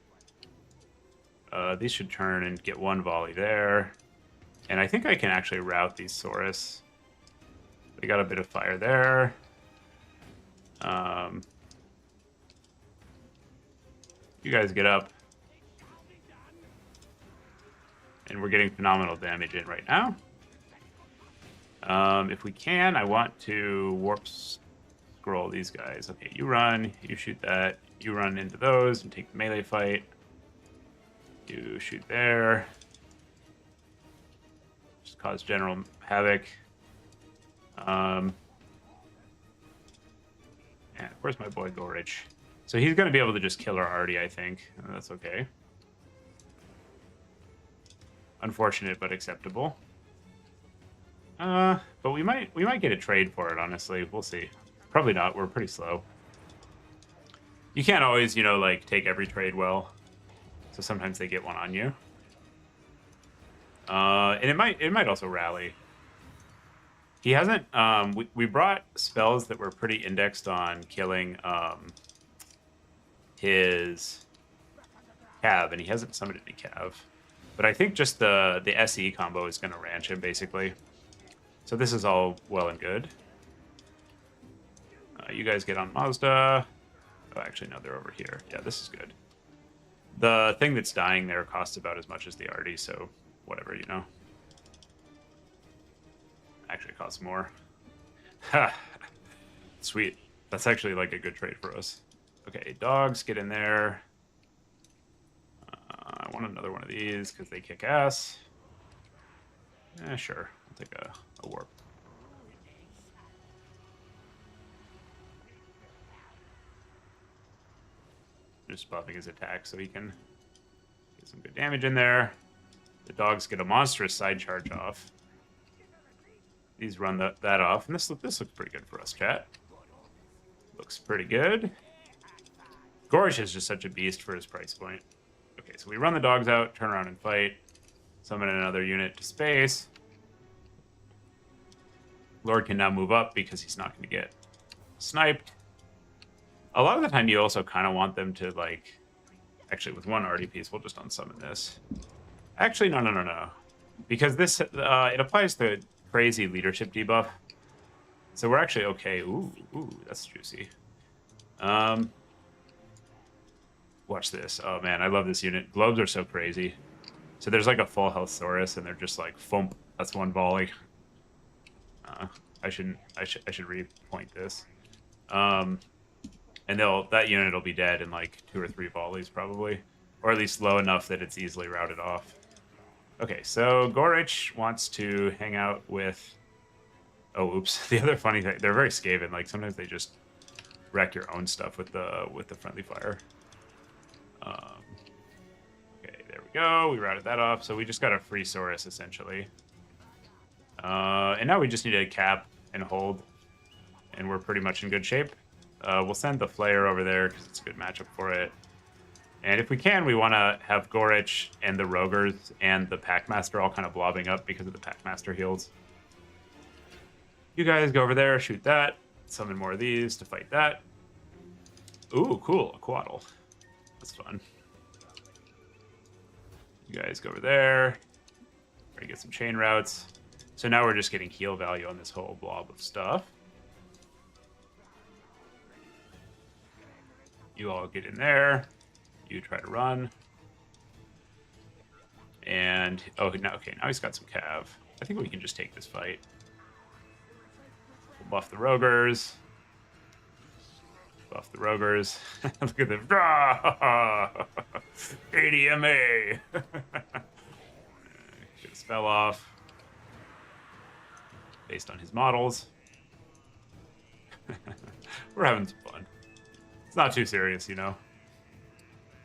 These should turn and get one volley there. And I think I can actually route these Saurus. We got a bit of fire there. You guys get up. And we're getting phenomenal damage in right now. If we can, I want to warp scroll these guys. Okay, you run, you shoot that, you run into those and take the melee fight. You shoot there. Just cause general havoc. And of course my boy Gorich. So he's going to be able to just kill her already, I think. That's okay. Unfortunate, but acceptable. But we might get a trade for it, honestly. We'll see. Probably not. We're pretty slow. You can't always, like, take every trade well. So sometimes they get one on you. And it might also rally. He hasn't... we brought spells that were pretty indexed on killing his Cav, and he hasn't summoned any Cav. But I think just the SE combo is going to ranch him, basically. So this is all well and good. You guys get on Mazda. Oh, actually, no, they're over here. Yeah, this is good. The thing that's dying there costs about as much as the Artie, so whatever, Actually, it costs more. Ha! Sweet. That's actually, like, a good trade for us. Okay, dogs, get in there. I want another one of these, because they kick ass. Sure. I'll take a warp. Just buffing his attack so he can get some good damage in there. The dogs get a monstrous side charge off. These run that off, and this looks pretty good for us, chat. Looks pretty good. Gorich is just such a beast for his price point. Okay, so we run the dogs out, turn around and fight. Summon another unit to space. Lord can now move up because he's not going to get sniped. A lot of the time, you also kind of want them to, like... Actually, with one Artie piece, we'll just unsummon this. Actually, no. Because this, it applies the crazy leadership debuff. So we're actually okay. Ooh, that's juicy. Watch this. Oh, man, I love this unit. Globes are so crazy. So there's, like, a full health Saurus, and they're just like, thump. That's one volley. I should repoint this. And that unit will be dead in like 2 or 3 volleys probably, or at least low enough that it's easily routed off. Okay, so Gorich wants to hang out with... Oh, oops. The other funny thing, they're very Skaven. Like sometimes they just wreck your own stuff with the friendly fire. Okay, there we go. We routed that off. So we just got a free Saurus essentially. And now we just need to cap and hold, and we're pretty much in good shape. We'll send the Flayer over there because it's a good matchup for it. And if we can, we want to have Gorich and the Rogers and the Packmaster all kind of blobbing up because of the Packmaster heals. You guys go over there, shoot that, summon more of these to fight that. Ooh, cool, a Quaddle. That's fun. You guys go over there. Try to get some chain routes. So now we're just getting heal value on this whole blob of stuff. You all get in there. You try to run. And, oh, now he's got some cav. I think we can just take this fight. We'll buff the Rogers. Buff the Rogers. Look at them. ADMA. Get a spell off. based on his models. We're having some fun. It's not too serious, you know.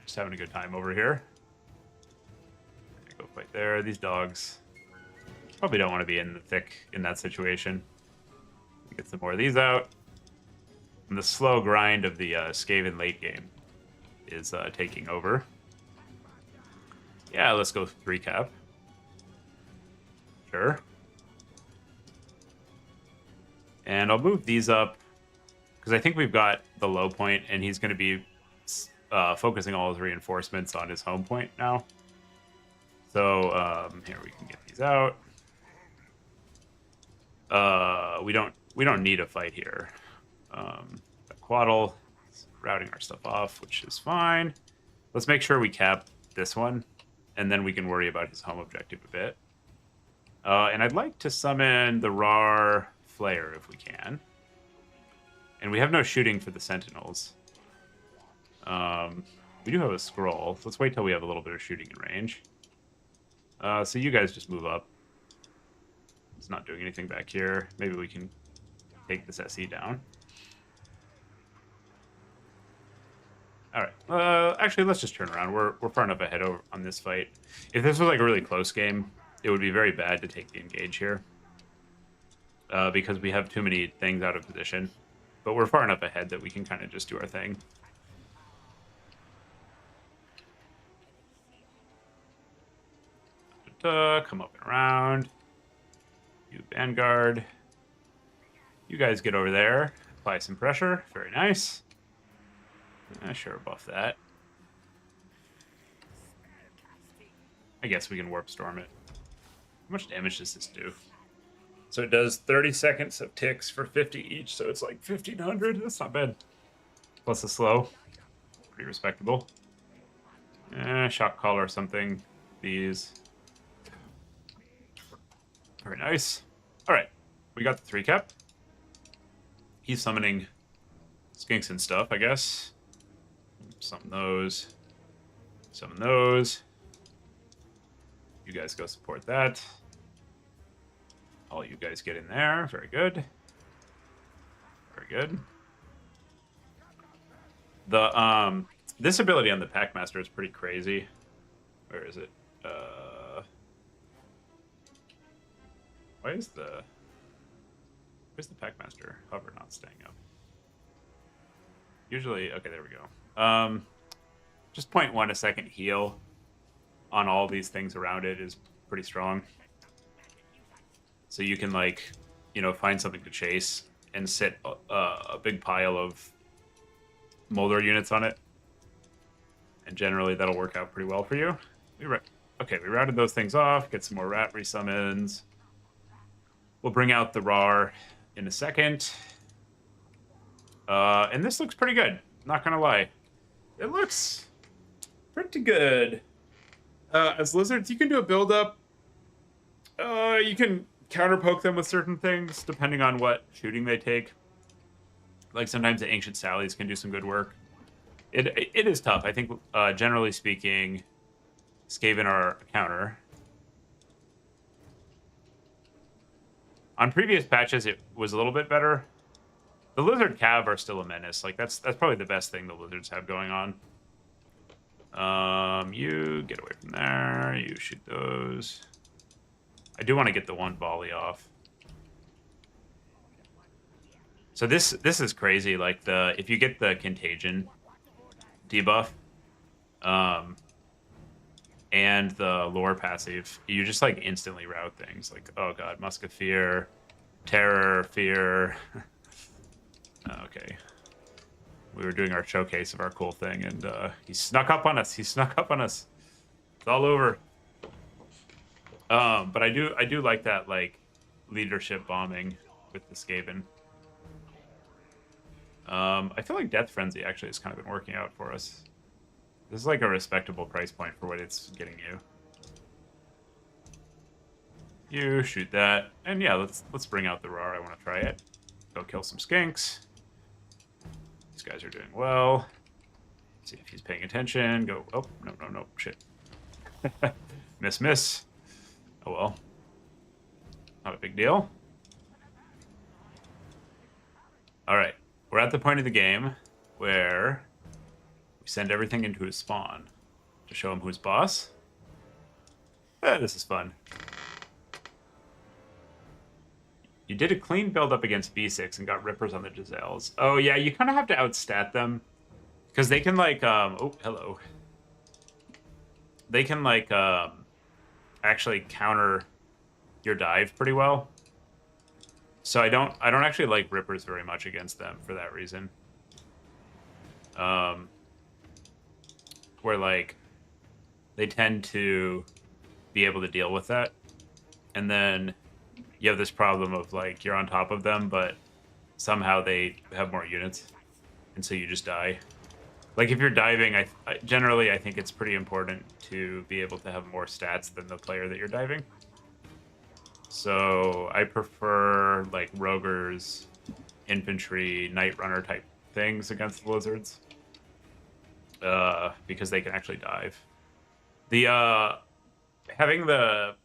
Just having a good time over here. Go fight there. These dogs probably don't want to be in the thick in that situation. Get some more of these out. And the slow grind of the Skaven late game is taking over. Yeah, let's go 3 cap. Sure. And I'll move these up because I think we've got the low point, and he's going to be focusing all his reinforcements on his home point now. So here we can get these out. We don't need a fight here. Quaddle is routing our stuff off, which is fine. Let's make sure we cap this one, and then we can worry about his home objective a bit. And I'd like to summon the Rar Flayer if we can. And we have no shooting for the Sentinels. We do have a scroll. Let's wait till we have a little bit of shooting in range. So you guys just move up. It's not doing anything back here. Maybe we can take this SE down. All right. Actually, let's just turn around. We're far enough ahead on this fight. If this was like a really close game, it would be very bad to take the engage here. Because we have too many things out of position. But we're far enough ahead that we can kind of just do our thing. Come up and around. You Vanguard. You guys get over there. Apply some pressure. Very nice. Sure, buff that. I guess we can Warp Storm it. How much damage does this do? So it does 30 seconds of ticks for 50 each, so it's like 1,500. That's not bad. Plus a slow. Pretty respectable. Shock Collar or something. These. Very nice. All right. We got the 3 cap. He's summoning skinks and stuff, I guess. Summon those. Summon those. You guys go support that. All you guys get in there. Very good. Very good. The this ability on the Packmaster is pretty crazy. Where is it? Where's the Packmaster hover not staying up? Usually, okay, there we go. Just 0.1 a second heal on all these things around it is pretty strong. So you can, like, you know, find something to chase and sit a big pile of Molder units on it. And generally that'll work out pretty well for you. Okay, we routed those things off, get some more rat resummons. We'll bring out the Rar in a second. And this looks pretty good, not gonna lie. It looks pretty good. As Lizards, you can do a build-up. You can counter-poke them with certain things, depending on what shooting they take. Like, sometimes the Ancient Sallies can do some good work. It is tough. I think, generally speaking, Skaven are a counter. On previous patches, it was a little bit better. The Lizard Cav are still a menace. Like, that's probably the best thing the Lizards have going on. You get away from there. You shoot those. I do want to get the one volley off. So this is crazy. Like, if you get the Contagion debuff, and the lore passive, you just like instantly route things. Like, oh god, Musk of Fear, Terror, Fear. Okay. We were doing our showcase of our cool thing, and he snuck up on us. He snuck up on us. It's all over. But I do like that, like, leadership bombing with the Skaven. I feel like Death Frenzy actually has kind of been working out for us. This is like a respectable price point for what it's getting you. You shoot that, and yeah, let's bring out the Rar. I want to try it. Go kill some skinks. These guys are doing well. See if he's paying attention. Go. Oh, no, shit. Miss. Oh well. Not a big deal. All right, we're at the point of the game where we send everything into his spawn to show him who's boss. This is fun. You did a clean build up against V6 and got rippers on the Giselles. Oh yeah, you kind of have to outstat them because they can like oh hello. They can like actually counter your dive pretty well. So I don't actually like rippers very much against them for that reason. Where like they tend to be able to deal with that, and then you have this problem of like you're on top of them, but somehow they have more units, and so you just die. Like if you're diving, I generally I think it's pretty important to be able to have more stats than the player that you're diving. So I prefer like Roguers, infantry, Night Runner type things against the lizards, because they can actually dive. The having the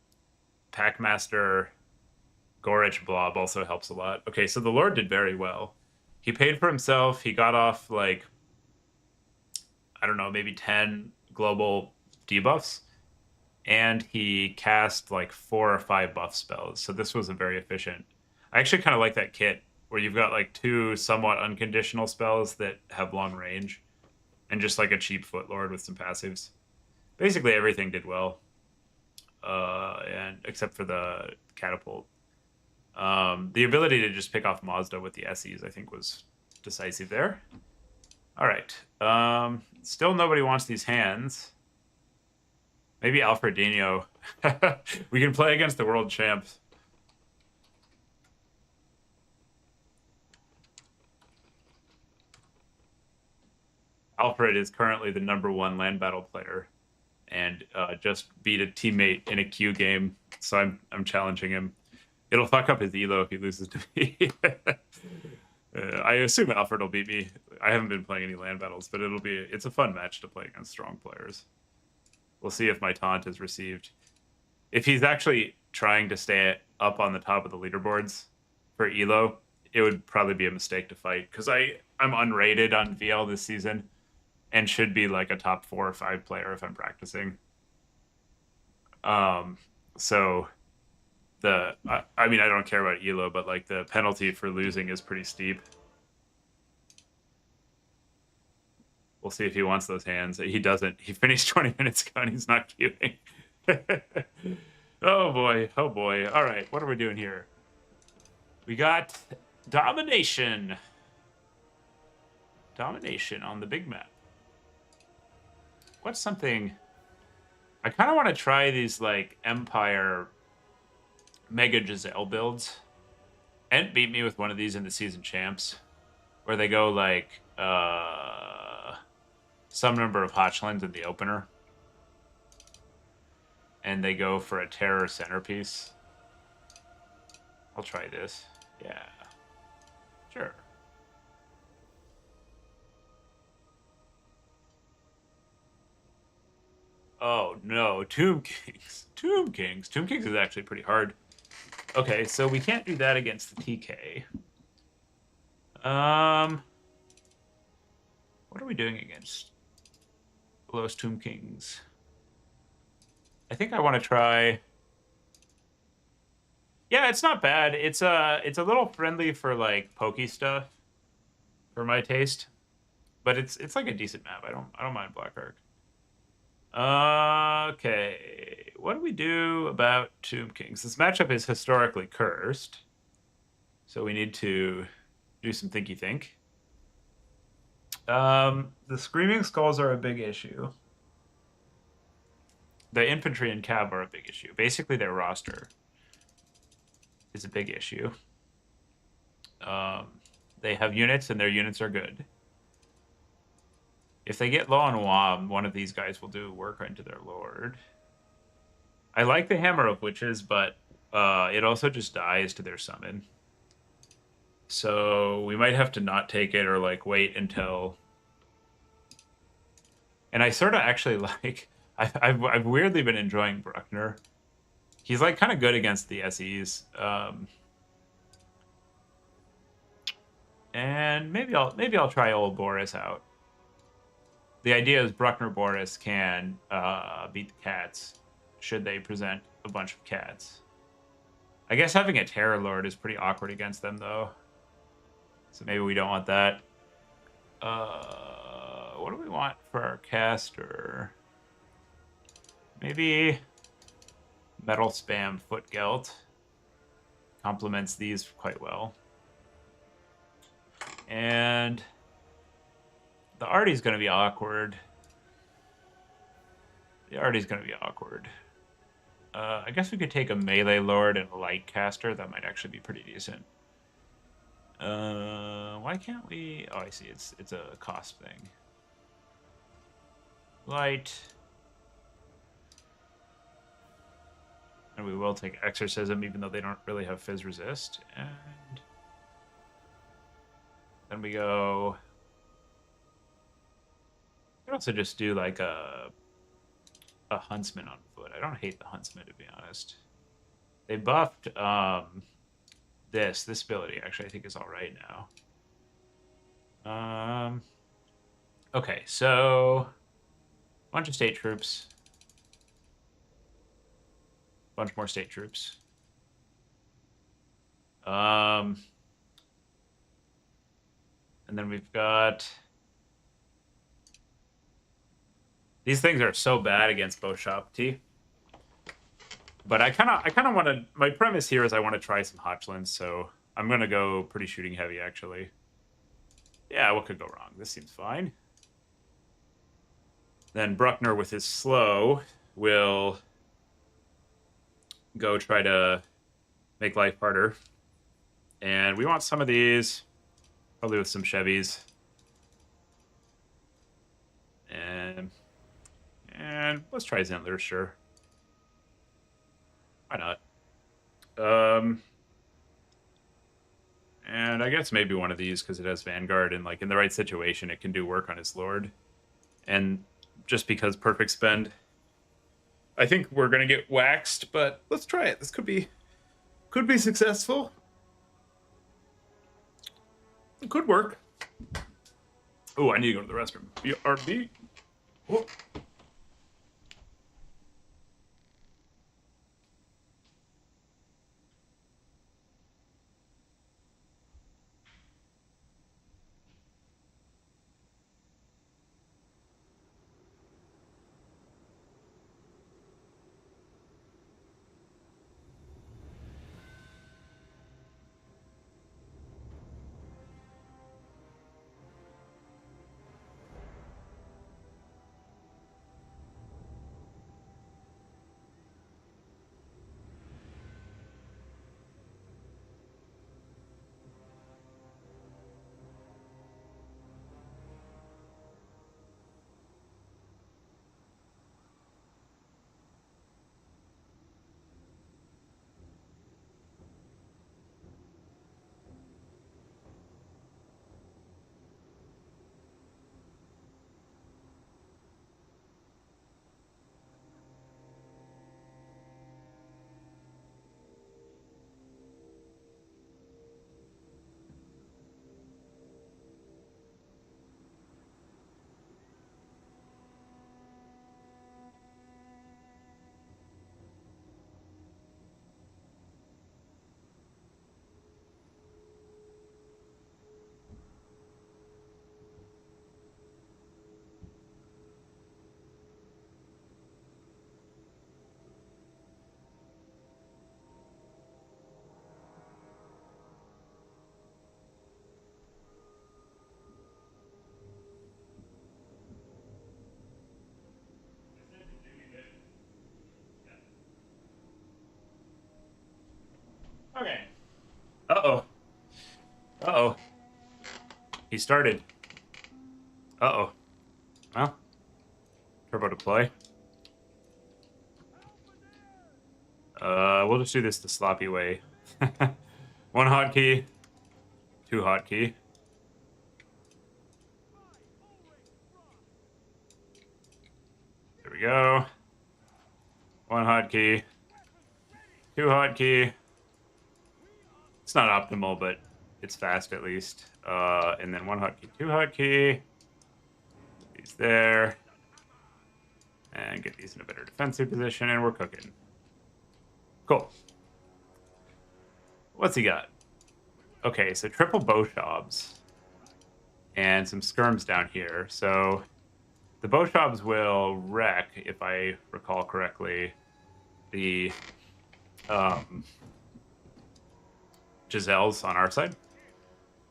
Packmaster Gorich blob also helps a lot. Okay, so the Lord did very well. He paid for himself. He got off like, I don't know, maybe 10 global debuffs, and he cast like 4 or 5 buff spells. So this was a very efficient. I actually kind of like that kit where you've got like 2 somewhat unconditional spells that have long range, and just like a cheap Footlord with some passives. Basically everything did well, and except for the catapult. The ability to just pick off Mazda with the SEs, I think, was decisive there. All right. Still nobody wants these hands. Maybe Alfredinho. We can play against the world champs. Alfred is currently the #1 land battle player, and just beat a teammate in a queue game. So I'm challenging him. It'll fuck up his elo if he loses to me. I assume Alfred will beat me. I haven't been playing any land battles, but it's a fun match to play against strong players. We'll see if my taunt is received. If he's actually trying to stay up on the top of the leaderboards for elo, it would probably be a mistake to fight, because I'm unrated on VL this season and should be like a top 4 or 5 player if I'm practicing. So I mean, I don't care about elo, but like the penalty for losing is pretty steep. We'll see if he wants those hands. He doesn't. He finished 20 minutes ago and he's not queuing. Oh boy. Oh boy. All right. What are we doing here? We got domination. Domination on the big map. What's something... I kind of want to try these like Empire Mega Giselle builds. Ent beat me with one of these in the season champs, where they go like some number of Hotchlands in the opener, and they go for a terror centerpiece. I'll try this. Yeah, sure. Oh no, Tomb Kings. Tomb Kings. Tomb Kings is actually pretty hard. Okay, so we can't do that against the TK. What are we doing against Los Tomb Kings? I think I want to try... Yeah, it's not bad. It's a little friendly for like pokey stuff for my taste. But it's like a decent map. I don't mind Black Ark. Okay, what do we do about Tomb Kings? This matchup is historically cursed, so we need to do some thinky think. The Screaming Skulls are a big issue. The infantry and cav are a big issue. Basically, their roster is a big issue. They have units, and their units are good. If they get low on WOM, one of these guys will do work into their lord. I like the Hammer of Witches, but it also just dies to their summon. So we might have to not take it or like wait until... And I sort of actually like... I've weirdly been enjoying Bruckner. He's like kind of good against the SEs. And maybe I'll try old Boris out. The idea is Bruckner Boris can beat the cats should they present a bunch of cats. I guess having a Terror Lord is pretty awkward against them, though. So maybe we don't want that. What do we want for our caster? Maybe Metal Spam Footgelt. Complements these quite well. And the Artie's going to be awkward. I guess we could take a Melee Lord and a Light Caster. That might actually be pretty decent. Why can't we... Oh, I see. It's a cost thing. Light. And we will take Exorcism, even though they don't really have Fizz Resist. And then we go... We could also just do like a Huntsman on foot. I don't hate the Huntsman, to be honest. They buffed this ability, actually, I think is all right now. Okay, so bunch of state troops. Bunch more state troops. And then we've got... These things are so bad against Beauchapti. But I kind of want to... My premise here is I want to try some Hotchlands, so I'm going to go pretty shooting heavy, actually. Yeah, what could go wrong? This seems fine. Then Bruckner, with his slow, will go try to make life harder. And we want some of these, probably with some Chevys. And let's try Zentler, sure. Why not? And I guess maybe one of these because it has Vanguard, and like in the right situation, it can do work on his Lord. And just because perfect spend, I think we're gonna get waxed, but let's try it. This could be successful. It could work. Oh, I need to go to the restroom. BRB. Whoa. Okay. Uh-oh. Uh-oh. He started. Uh-oh. Well. Turbo deploy. We'll just do this the sloppy way. One hotkey. Two hotkey. There we go. One hotkey. Two hotkey. It's not optimal, but It's fast at least. And then 1 hotkey, 2 hotkey. These there. And get these in a better defensive position, and we're cooking. Cool. What's he got? Okay, so triple Boshobs. And some skirms down here. So the Boshobs will wreck, if I recall correctly, the Giselles on our side.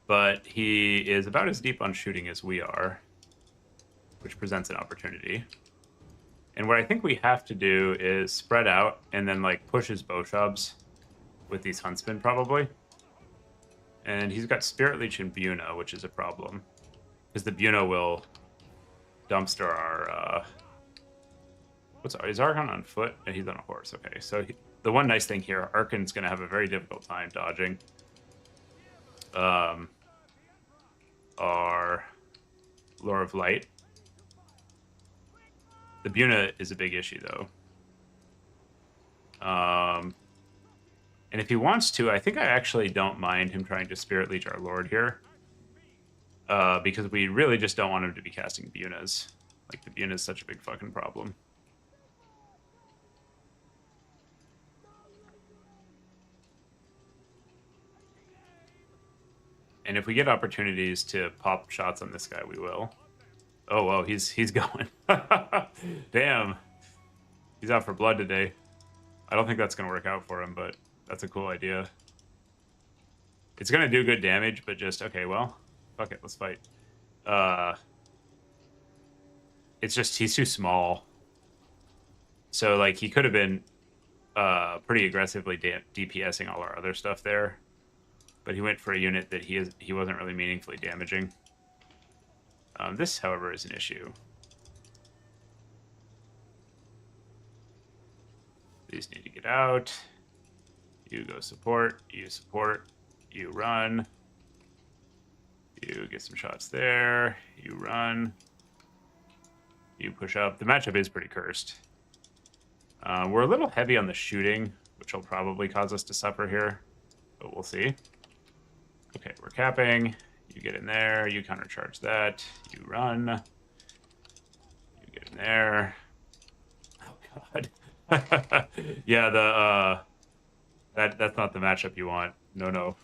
But he is about as deep on shooting as we are, which presents an opportunity. And what I think we have to do is spread out and then like push his Boshobs with these Huntsmen probably. And he's got Spirit Leech and Buna, which is a problem. Because the Buna will dumpster our... is Archon on foot? No, he's on a horse. Okay, so the one nice thing here, Archon's going to have a very difficult time dodging. Our Lure of Light. The Buna is a big issue, though. And if he wants to, I think I actually don't mind him trying to Spirit Leech our Lord here. Because we really just don't want him to be casting Bunas. Like, the Buna is such a big fucking problem. And if we get opportunities to pop shots on this guy, we will. Oh, whoa, he's going. Damn. He's out for blood today. I don't think that's going to work out for him, but that's a cool idea. It's going to do good damage, but just, okay, well, fuck it, let's fight. It's just, he's too small. So, like, he could have been pretty aggressively DPSing all our other stuff there. But he went for a unit that he wasn't really meaningfully damaging. This, however, is an issue. These need to get out. You go support. You run. You get some shots there. You run. You push up. The matchup is pretty cursed. We're a little heavy on the shooting, which will probably cause us to suffer here. But we'll see. Okay, we're capping. You get in there. You countercharge that. You run. You get in there. Oh, God. Yeah, that's not the matchup you want. No.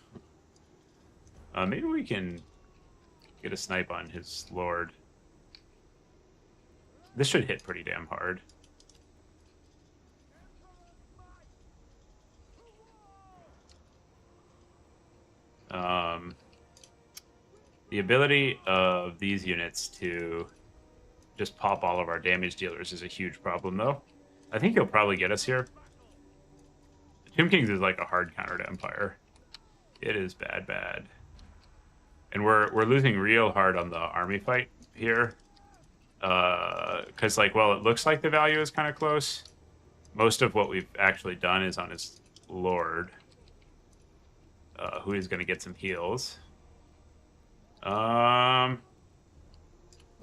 Maybe we can get a snipe on his Lord. This should hit pretty damn hard. The ability of these units to just pop all of our damage dealers is a huge problem, though. I think he'll probably get us here. Tomb Kings is like a hard counter to Empire. It is bad. And we're losing real hard on the army fight here. Because, like, well, it looks like the value is kind of close. Most of what we've actually done is on his Lord. Who is going to get some heals. Well,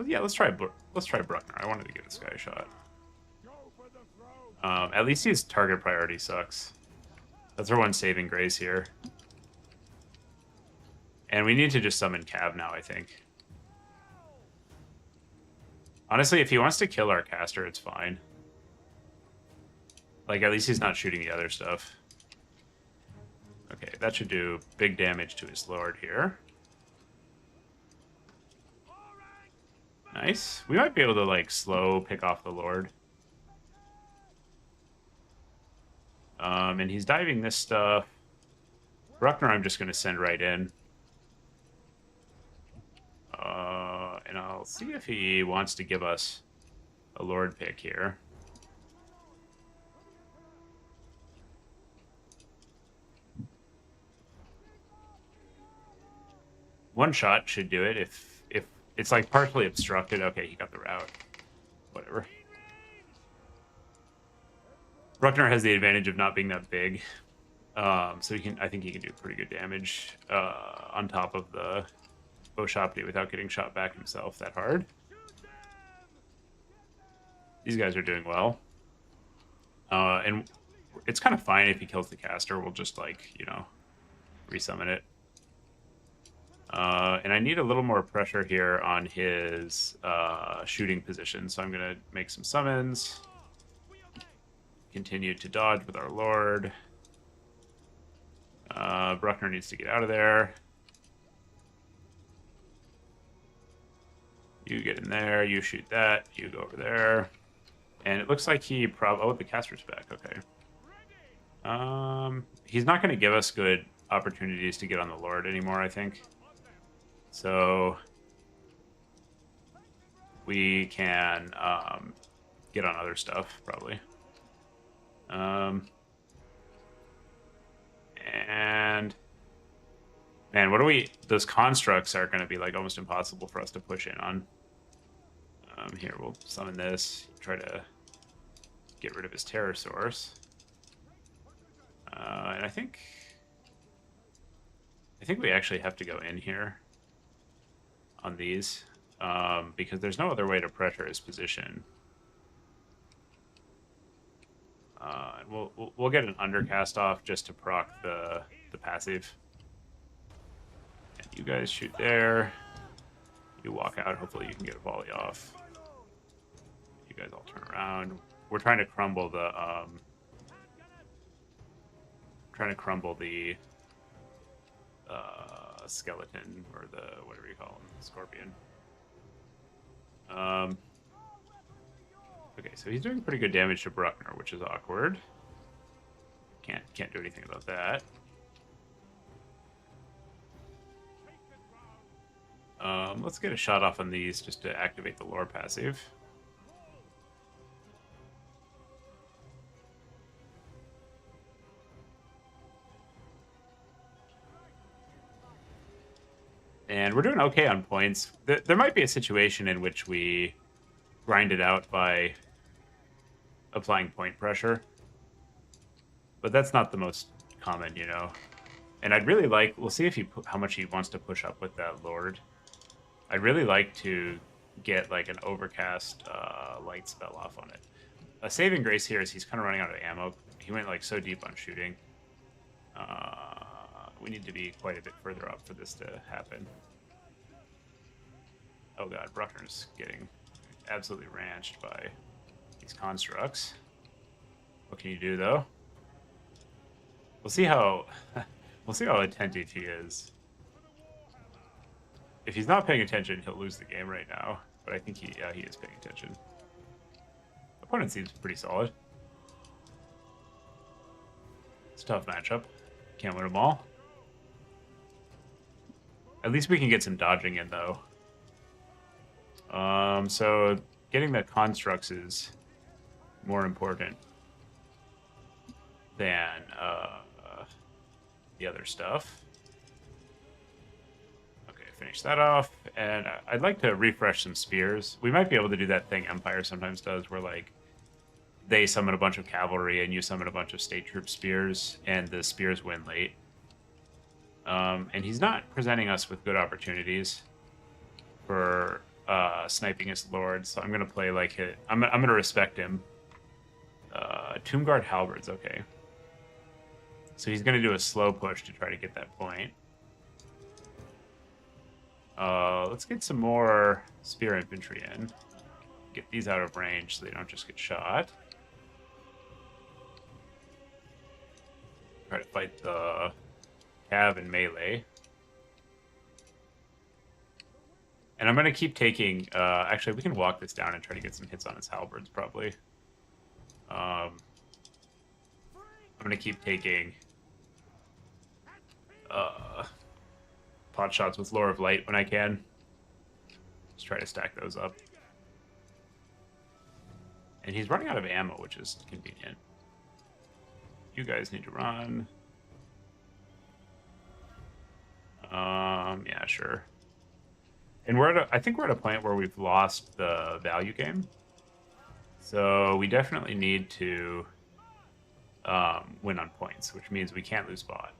yeah, let's try Bruckner. I wanted to give this guy a shot. At least his target priority sucks. That's our one saving grace here. And we need to just summon Cav now, I think. Honestly, if he wants to kill our caster, it's fine. Like, at least he's not shooting the other stuff. Okay, that should do big damage to his Lord here. Nice. We might be able to, like, slow pick off the Lord. And he's diving this stuff. Bruckner, I'm just going to send right in. And I'll see if he wants to give us a Lord pick here. One shot should do it if it's like partially obstructed. Okay, he got the route. Whatever. Bruckner has the advantage of not being that big. So I think he can do pretty good damage on top of the Boshopti without getting shot back himself that hard. These guys are doing well. And it's kind of fine if he kills the caster. We'll just, like, you know, resummon it. And I need a little more pressure here on his shooting position, so I'm going to make some summons. Continue to dodge with our Lord. Bruckner needs to get out of there. You get in there, you shoot that, you go over there. And it looks like he probably... Oh, the caster's back, okay. He's not going to give us good opportunities to get on the Lord anymore, I think. So we can get on other stuff, probably. And man, what do we... Those constructs are going to be like almost impossible for us to push in on. Here, we'll summon this. Try to get rid of his terror source. And I think we actually have to go in here on these because there's no other way to pressure his position. And we'll get an undercast off just to proc the passive. And you guys shoot there. You walk out. Hopefully you can get a volley off. You guys all turn around. We're trying to crumble the skeleton, or the whatever you call him, scorpion. Okay, so he's doing pretty good damage to Bruckner, which is awkward. Can't do anything about that. Let's get a shot off on these just to activate the lore passive. And we're doing okay on points. There might be a situation in which we grind it out by applying point pressure. But that's not the most common, you know. And I'd really like... We'll see if how much he wants to push up with that Lord. I'd really like to get like an overcast light spell off on it. A saving grace here is he's kind of running out of ammo. He went like so deep on shooting. We need to be quite a bit further up for this to happen. Oh god, Bruckner's getting absolutely ranched by these constructs. What can you do though? We'll see how attentive he is. If he's not paying attention, he'll lose the game right now. But I think he is paying attention. Opponent seems pretty solid. It's a tough matchup. Can't win them all. At least we can get some dodging in, though. So getting the constructs is more important than the other stuff. Okay, finish that off. And I'd like to refresh some spears. We might be able to do that thing Empire sometimes does, where like they summon a bunch of cavalry and you summon a bunch of state troop spears, and the spears win late. And he's not presenting us with good opportunities for sniping his lord, so I'm gonna play like it. I'm gonna respect him. Tombguard halberds, okay. So he's gonna do a slow push to try to get that point. Let's get some more spear infantry in. Get these out of range so they don't just get shot. Try to fight the cav and melee. And I'm going to keep taking... actually, we can walk this down and try to get some hits on his halberds, probably. I'm going to keep taking... pot shots with Lore of Light when I can. Just try to stack those up. And he's running out of ammo, which is convenient. You guys need to run. Yeah, sure. And I think we're at a point where we've lost the value game. So we definitely need to win on points, which means we can't lose bot.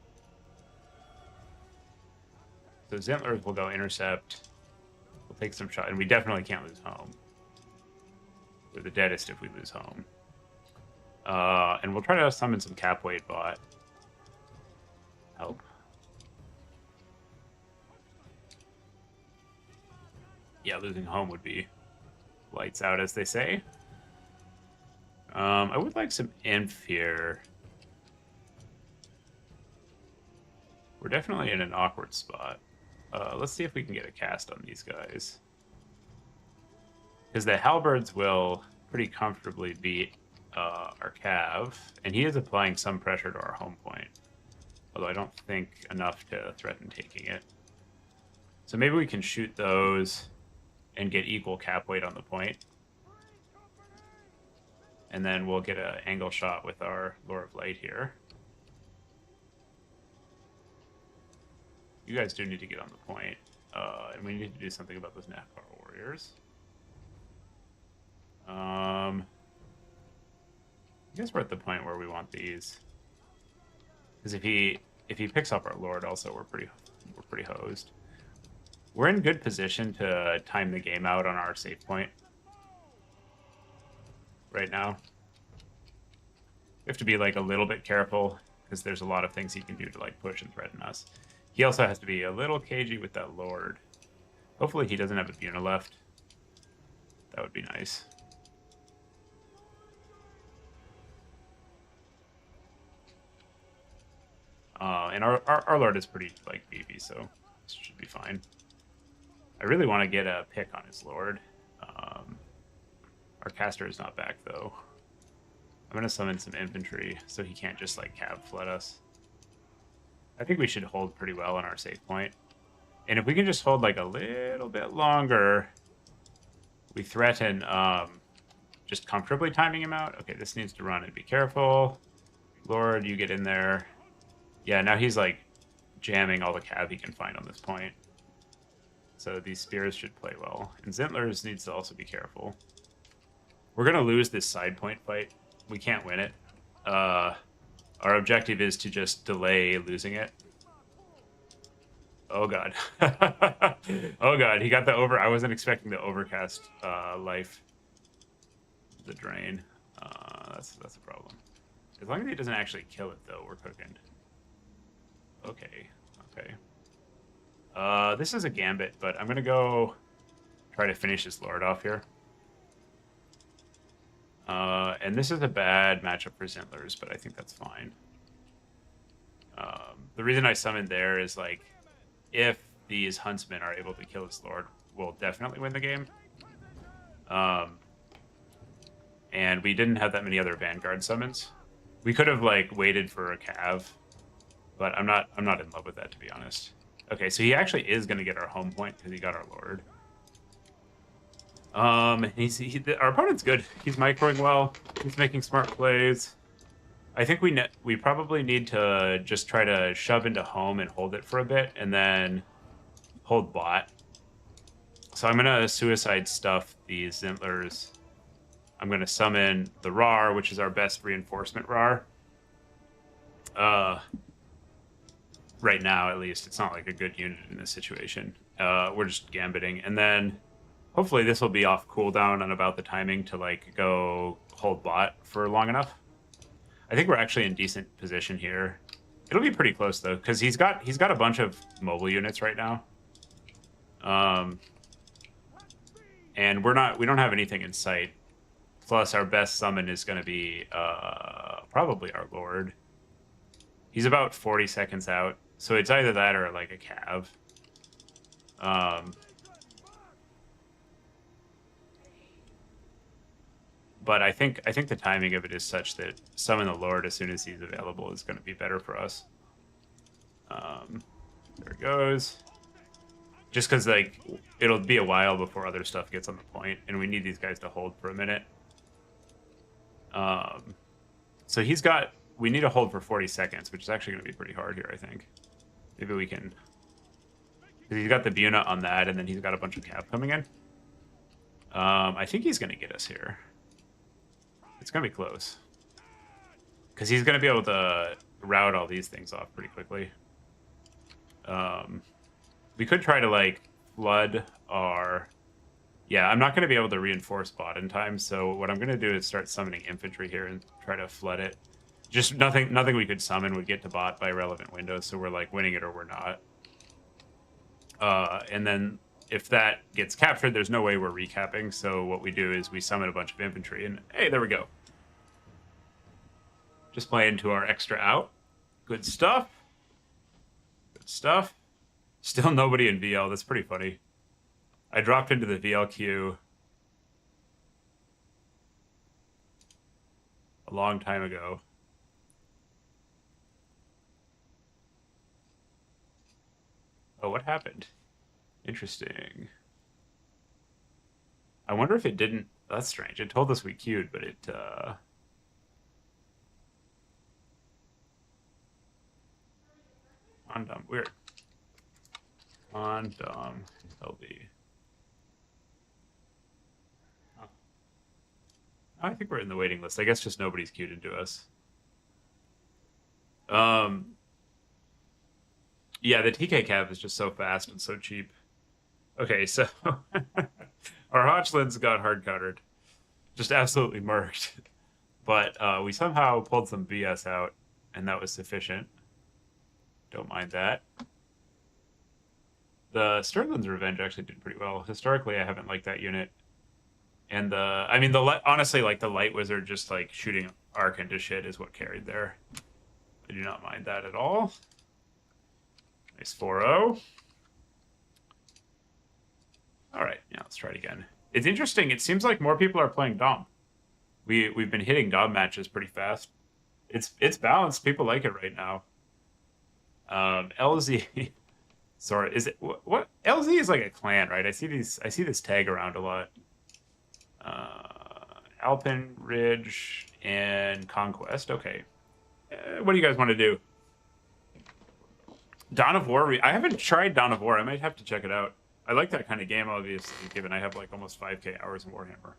So Zentlers will go intercept. We'll take some shot, and we definitely can't lose home. We're the deadest if we lose home. And we'll try to summon some cap weight bot. Help. Yeah, losing home would be lights out, as they say. I would like some inf here. We're definitely in an awkward spot. Let's see if we can get a cast on these guys. Because the halberds will pretty comfortably beat our cav, and he is applying some pressure to our home point. Although I don't think enough to threaten taking it. So maybe we can shoot those and get equal cap weight on the point. And then we'll get an angle shot with our Lure of Light here. You guys do need to get on the point. And we need to do something about those Nahkar warriors. I guess we're at the point where we want these. Because if he picks up our Lord, also we're pretty hosed. We're in good position to time the game out on our save point right now. We have to be like a little bit careful because there's a lot of things he can do to like push and threaten us. He also has to be a little cagey with that Lord. Hopefully he doesn't have a Buna left. That would be nice. And our Lord is pretty like beefy, so this should be fine. I really want to get a pick on his Lord. Our caster is not back though. I'm gonna summon some infantry so he can't just like cav flood us. I think we should hold pretty well on our save point. And if we can just hold like a little bit longer, we threaten just comfortably timing him out. Okay, this needs to run and be careful. Lord, you get in there. Yeah, now he's like jamming all the cav he can find on this point. So these spears should play well. And Zintlers needs to also be careful. We're going to lose this side point fight. We can't win it. Our objective is to just delay losing it. Oh, God. Oh, God. He got the over... I wasn't expecting the overcast life. The drain. That's a problem. As long as he doesn't actually kill it, though, we're cooking. Okay. Okay. This is a gambit, but I'm going to go try to finish this Lord off here. And this is a bad matchup for Zintlers, but I think that's fine. The reason I summoned there is, like, if these Huntsmen are able to kill this Lord, we'll definitely win the game. And we didn't have that many other Vanguard summons. We could have, like, waited for a cav, but I'm not in love with that, to be honest. Okay, so he actually is going to get our home point because he got our Lord. Our opponent's good. He's microing well. He's making smart plays. I think we probably need to just try to shove into home and hold it for a bit, and then hold bot. So I'm gonna suicide stuff these Zintlers. I'm gonna summon the Rar, which is our best reinforcement Rar. Right now, at least, it's not like a good unit in this situation. We're just gambiting, and then hopefully this will be off cooldown on about the timing to like go hold bot for long enough. I think we're actually in decent position here. It'll be pretty close though, because he's got a bunch of mobile units right now. And we don't have anything in sight. Plus our best summon is gonna be probably our Lord. He's about 40 seconds out. So it's either that or like a cav. But I think the timing of it is such that summon the Lord as soon as he's available is going to be better for us. There it goes. Just because like it'll be a while before other stuff gets on the point, and we need these guys to hold for a minute. So we need to hold for 40 seconds, which is actually going to be pretty hard here, I think. Maybe we can... Because he's got the Buna on that, and then he's got a bunch of cav coming in. I think he's going to get us here. It's going to be close. Because he's going to be able to route all these things off pretty quickly. We could try to, like, flood our... Yeah, I'm not going to be able to reinforce bot in time, so what I'm going to do is start summoning infantry here and try to flood it. Just nothing we could summon would get to bot by relevant windows, so we're, like, winning it or we're not. And then if that gets captured, there's no way we're recapping. So what we do is we summon a bunch of infantry, and hey, there we go. Just play into our extra out. Good stuff. Good stuff. Still nobody in VL. That's pretty funny. I dropped into the VL queue a long time ago. Oh, what happened? Interesting. I wonder if it didn't... That's strange. It told us we queued, but it... Condom. Weird. Condom LB. Huh. I think we're in the waiting list. I guess just nobody's queued into us. Yeah, the TK cap is just so fast and so cheap. Okay, so our Hotchlands got hard countered. Just absolutely murked. But we somehow pulled some BS out, and that was sufficient. Don't mind that. The Sterling's Revenge actually did pretty well. Historically, I haven't liked that unit. And I mean, honestly, like the Light Wizard just like shooting arc into shit is what carried there. I do not mind that at all. Nice 4-0. All right, yeah, let's try it again. It's interesting. It seems like more people are playing Dom. We've been hitting Dom matches pretty fast. It's balanced. People like it right now. LZ. Sorry, is it what? LZ is like a clan, right? I see this tag around a lot. Alpine Ridge and Conquest. Okay. What do you guys want to do? Dawn of War. I haven't tried Dawn of War. I might have to check it out. I like that kind of game, obviously, given I have like almost 5K hours in Warhammer.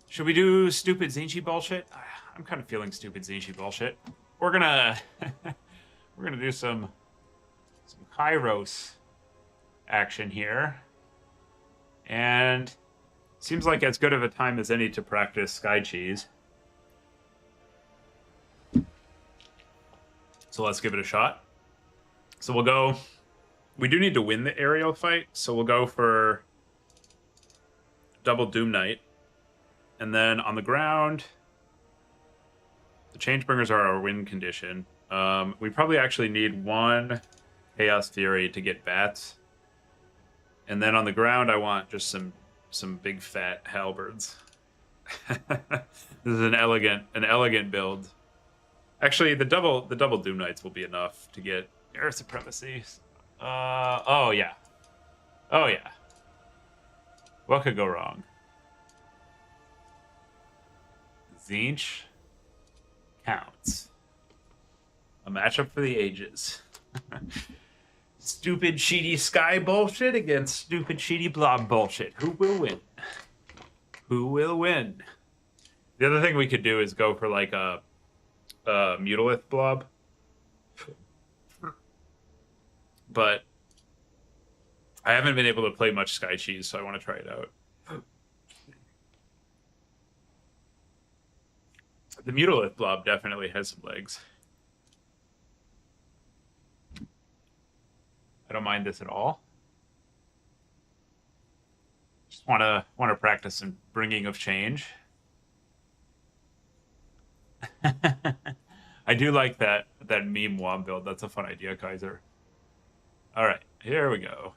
Should we do stupid Zinchi bullshit? I'm kind of feeling stupid Zinchi bullshit. We're gonna do some Kairos action here, and seems like as good of a time as any to practice Sky Cheese. So let's give it a shot. So we'll go. We do need to win the aerial fight, so we'll go for double Doom Knight. And then on the ground, the Changebringers are our win condition. We probably actually need one Chaos Fury to get bats. And then on the ground, I want just some big fat halberds. This is an elegant build. Actually, the double Doom Knights will be enough to get air supremacy. Oh yeah. Oh yeah. What could go wrong? Tzeentch counts. A matchup for the ages. Stupid cheaty sky bullshit against stupid cheaty blob bullshit. Who will win? Who will win? The other thing we could do is go for like a Mutalith blob. But I haven't been able to play much Sky Cheese, so I want to try it out. The Mutalith blob definitely has some legs. I don't mind this at all. Just want to practice some bringing of change. I do like that meme Womb build. That's a fun idea, Kaiser. All right, here we go.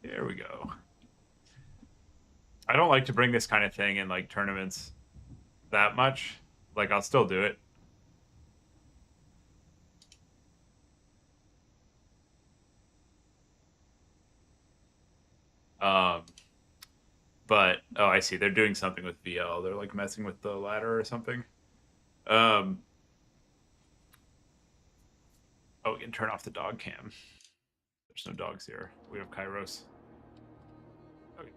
Here we go. I don't like to bring this kind of thing in like tournaments that much. Like I'll still do it. But oh, I see. They're doing something with VL. They're like messing with the ladder or something. Oh, we can turn off the dog cam. There's no dogs here. We have Kairos. Okay.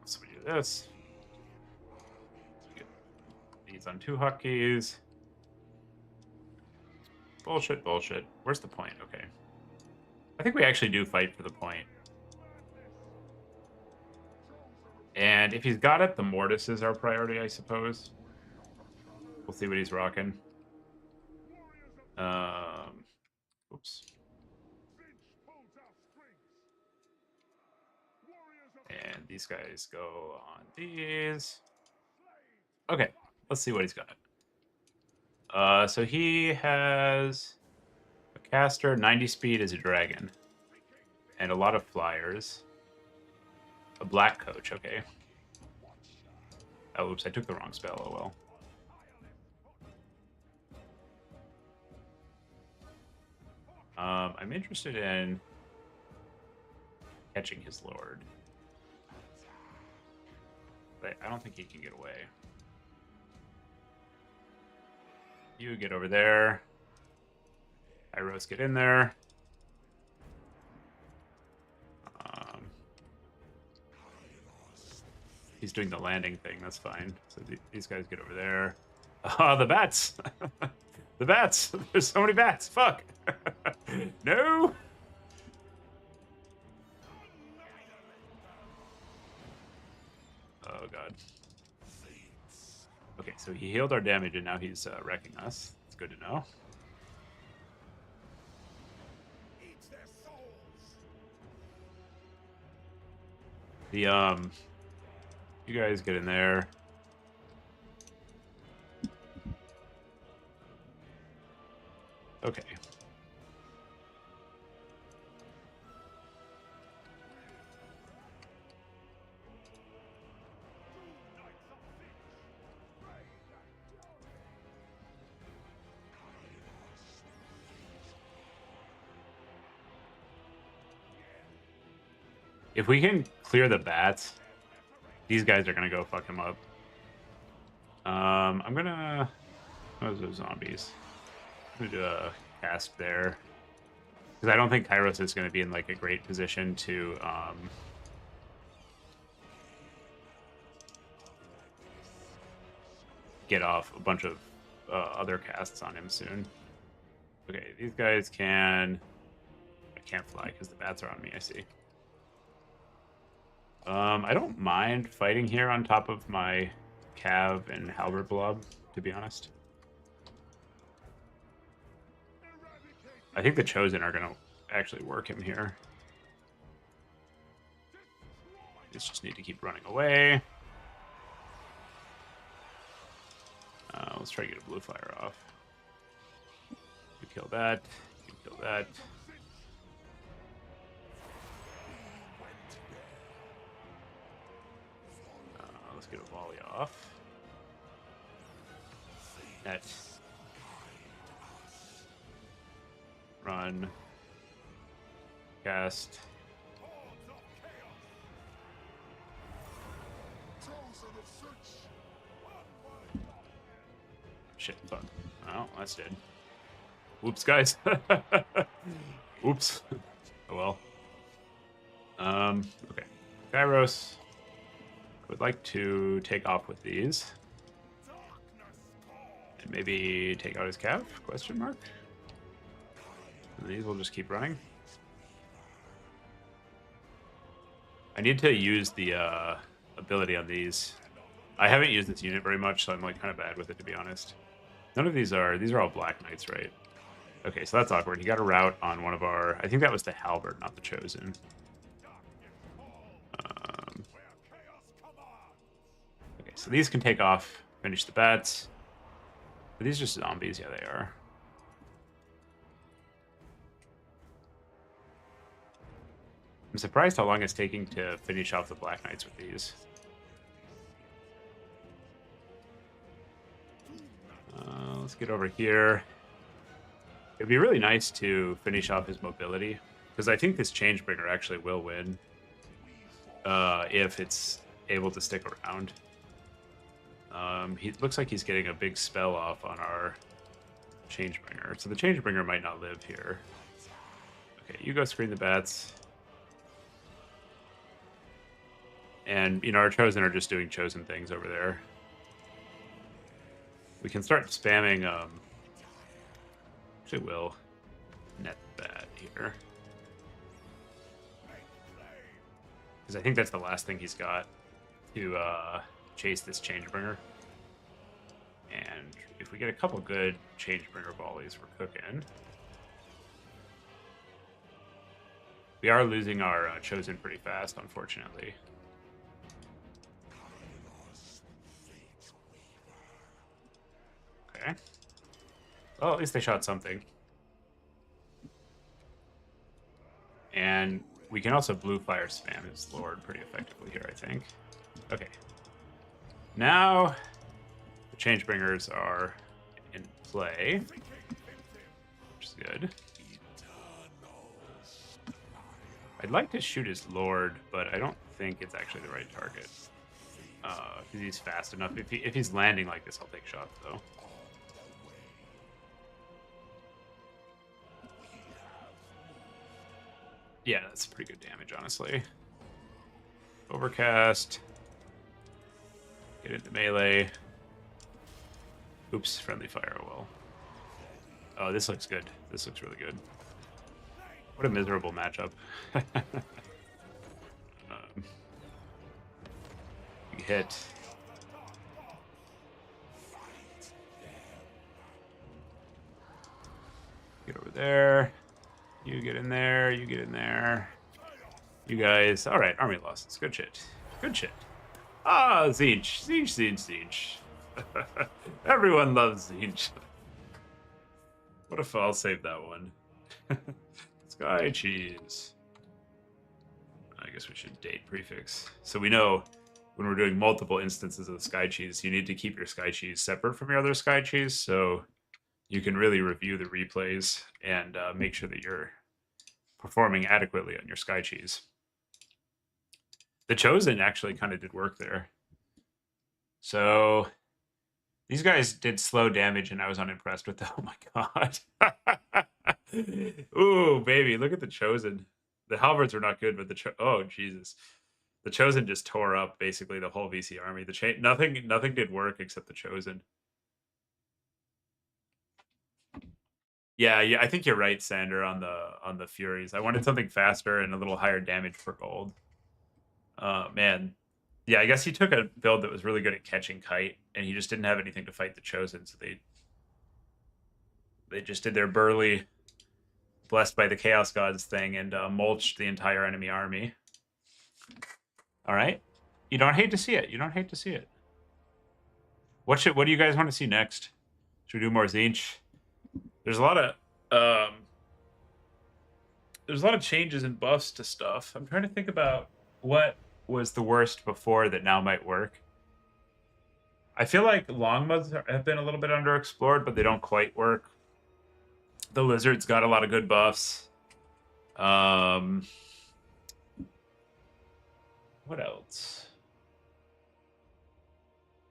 So we do this. We get these on 2 hotkeys. Bullshit, bullshit. Where's the point? Okay. I think we actually do fight for the point. And if he's got it, the Mortis is our priority, I suppose. We'll see what he's rocking. Oops. And these guys go on these. Okay, let's see what he's got. So he has a caster, 90 speed as a dragon, and a lot of flyers. A black coach, okay. Oh, oops, I took the wrong spell, oh well. I'm interested in catching his lord. But I don't think he can get away. You get over there. Kairos, get in there. He's doing the landing thing, that's fine. So these guys get over there. Oh, the bats! The bats! There's so many bats! Fuck! No! Oh, God. Okay, so he healed our damage, and now he's wrecking us. It's good to know. The, you guys get in there. Okay. If we can clear the bats, these guys are gonna go fuck him up. I'm gonna... What are those zombies? I'm gonna do a cast there. Because I don't think Kairos is gonna be in like a great position to get off a bunch of other casts on him soon. Okay, these guys can... I can't fly because the bats are on me, I see. I don't mind fighting here on top of my Cav and Halberd Blob, to be honest. I think the Chosen are going to actually work him here. Just need to keep running away. Let's try to get a blue flyer off. You kill that. You kill that. Let's get a volley off. Net. Run. Cast. Shit, fuck. Oh, that's dead. Whoops, guys. Oops. Oh well. Okay. Kairos. I would like to take off with these. And maybe take out his Cav? Question mark? And these will just keep running. I need to use the ability on these. I haven't used this unit very much, so I'm like kind of bad with it, to be honest. None of these are all Black Knights, right? Okay, so that's awkward. He got a route on one of our... I think that was the Halberd, not the Chosen. Okay, so these can take off, finish the bats. Are these just zombies? Yeah, they are. I'm surprised how long it's taking to finish off the Black Knights with these. Let's get over here. It'd be really nice to finish off his mobility, because I think this Changebringer actually will win if it's able to stick around. He looks like he's getting a big spell off on our Changebringer, so the Changebringer might not live here. Okay, you go screen the bats. And, you know, our Chosen are just doing Chosen things over there. We can start spamming, actually will net that here. Because I think that's the last thing he's got to chase this Changebringer. And if we get a couple good Changebringer volleys, we're cooking. We are losing our Chosen pretty fast, unfortunately. Okay. Well, at least they shot something. And we can also blue fire spam his lord pretty effectively here, I think. Okay. Now the Changebringers are in play, which is good. I'd like to shoot his lord, but I don't think it's actually the right target. Because he's fast enough. If he's landing like this, I'll take shots, though. Yeah, that's pretty good damage, honestly. Overcast. Get into melee. Oops, friendly fire, well. Oh, this looks good. This looks really good. What a miserable matchup. You hit. Get over there. You get in there. You get in there. You guys. All right, army losses. Good shit. Good shit. Ah, Tzeentch. Tzeentch, Tzeentch, Tzeentch. Everyone loves Tzeentch. What if I'll save that one? Sky cheese. I guess we should date prefix. So we know when we're doing multiple instances of the sky cheese, you need to keep your sky cheese separate from your other sky cheese, so you can really review the replays and make sure that you're performing adequately on your sky cheese. The Chosen actually kind of did work there. So these guys did slow damage, and I was unimpressed with them. Oh my god. Ooh, baby, look at the Chosen. The halberds are not good, but oh Jesus, the Chosen just tore up basically the whole VC army. Nothing did work except the Chosen. Yeah, I think you're right, Sander, on the Furies. I wanted something faster and a little higher damage for gold. Man, yeah, I guess he took a build that was really good at catching kite, and he just didn't have anything to fight the Chosen, so they just did their burly blessed by the Chaos Gods thing and mulched the entire enemy army. All right. You don't hate to see it. You don't hate to see it. What do you guys want to see next? Should we do more Tzeentch? There's a lot of changes and buffs to stuff. I'm trying to think about what was the worst before that now might work. I feel like Longmouths have been a little bit underexplored, but they don't quite work. The Lizard's got a lot of good buffs. What else?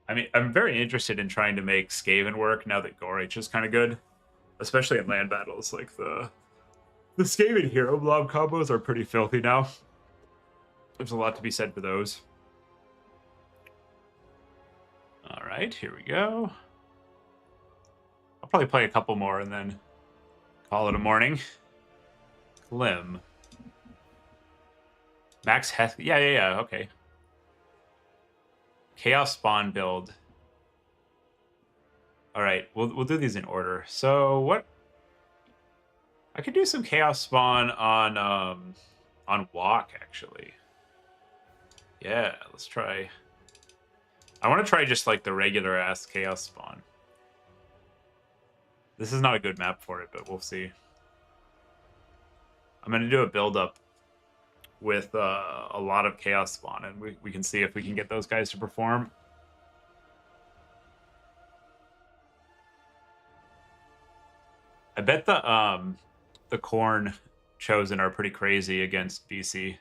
I mean, I'm very interested in trying to make Skaven work now that Gorich is kind of good, especially in land battles. Like the Skaven hero blob combos are pretty filthy now. There's a lot to be said for those. All right, here we go. I'll probably play a couple more and then call it a morning. Klim. Max Heth. Yeah. Okay. Chaos Spawn build. All right, we'll do these in order. So what? I could do some Chaos Spawn on Walk actually. Yeah, let's try. I want to try just like the regular ass Chaos Spawn. This is not a good map for it, but we'll see. I'm going to do a build up with a lot of Chaos Spawn, and we can see if we can get those guys to perform. I bet the Khorne Chosen are pretty crazy against BC.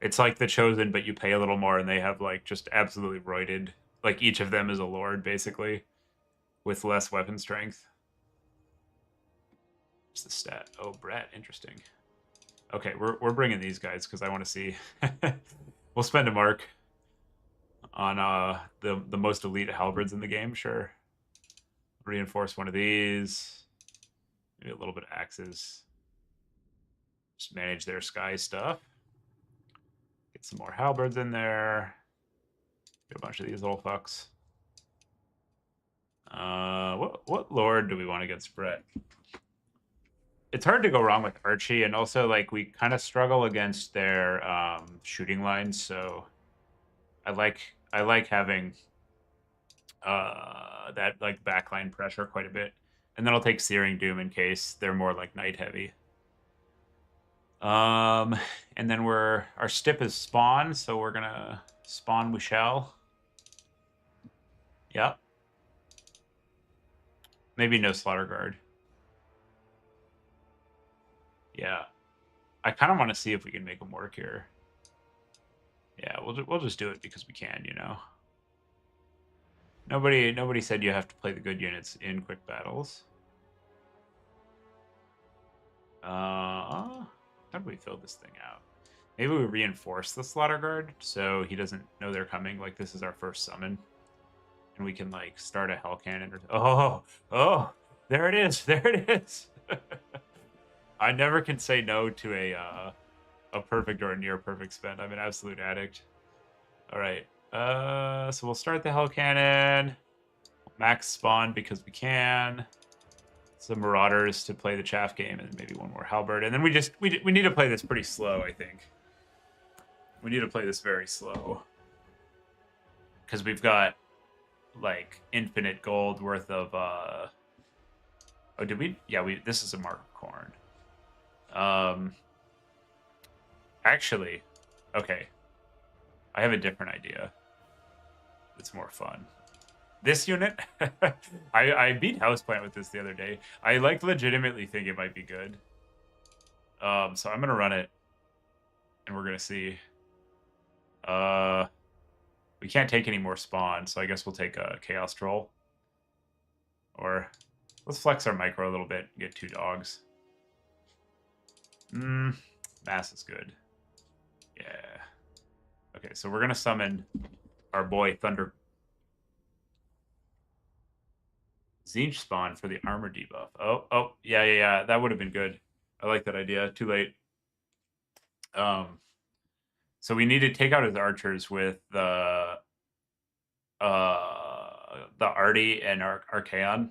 It's like the Chosen, but you pay a little more, and they have like just absolutely roided. Like each of them is a lord, basically, with less weapon strength. What's the stat? Oh, Brett, interesting. Okay, we're bringing these guys because I want to see. We'll spend a mark on the most elite halberds in the game, sure. Reinforce one of these. Maybe a little bit of axes. Just manage their sky stuff. Get some more halberds in there. Get a bunch of these little fucks. What lord do we want against Brett? It's hard to go wrong with Archie, and also like we kind of struggle against their shooting lines. So I like having that like backline pressure quite a bit. And then I'll take Searing Doom in case they're more like night heavy. Um, and then our stip is spawn, so we're gonna spawn we shall. Yep. Maybe no Slaughter Guard. Yeah. I kind of want to see if we can make them work here. Yeah, we'll just do it because we can, you know. Nobody said you have to play the good units in quick battles. How do we fill this thing out? Maybe we reinforce the Slaughter Guard so he doesn't know they're coming. Like this is our first summon, and we can like start a Hell Cannon. Oh, there it is, there it is. I never can say no to a perfect or a near perfect spend. I'm an absolute addict. All right. So we'll start the Hell Cannon. Max spawn because we can. Some Marauders to play the chaff game, and maybe one more Halberd. And then we need to play this pretty slow, I think. We need to play this very slow. Because we've got like infinite gold worth of oh, did we? Yeah, this is a Mark of Corn. Actually, okay. I have a different idea. It's more fun. This unit, I beat Houseplant with this the other day. I like legitimately think it might be good. So I'm gonna run it, and we're gonna see. We can't take any more spawn, so I guess we'll take a Chaos Troll. Or let's flex our micro a little bit and get 2 dogs. Mass is good. Yeah. Okay, so we're gonna summon our boy Thunder. Zinch spawn for the armor debuff. Oh, yeah. That would have been good. I like that idea. Too late. So we need to take out his archers with the Artie and Archaon,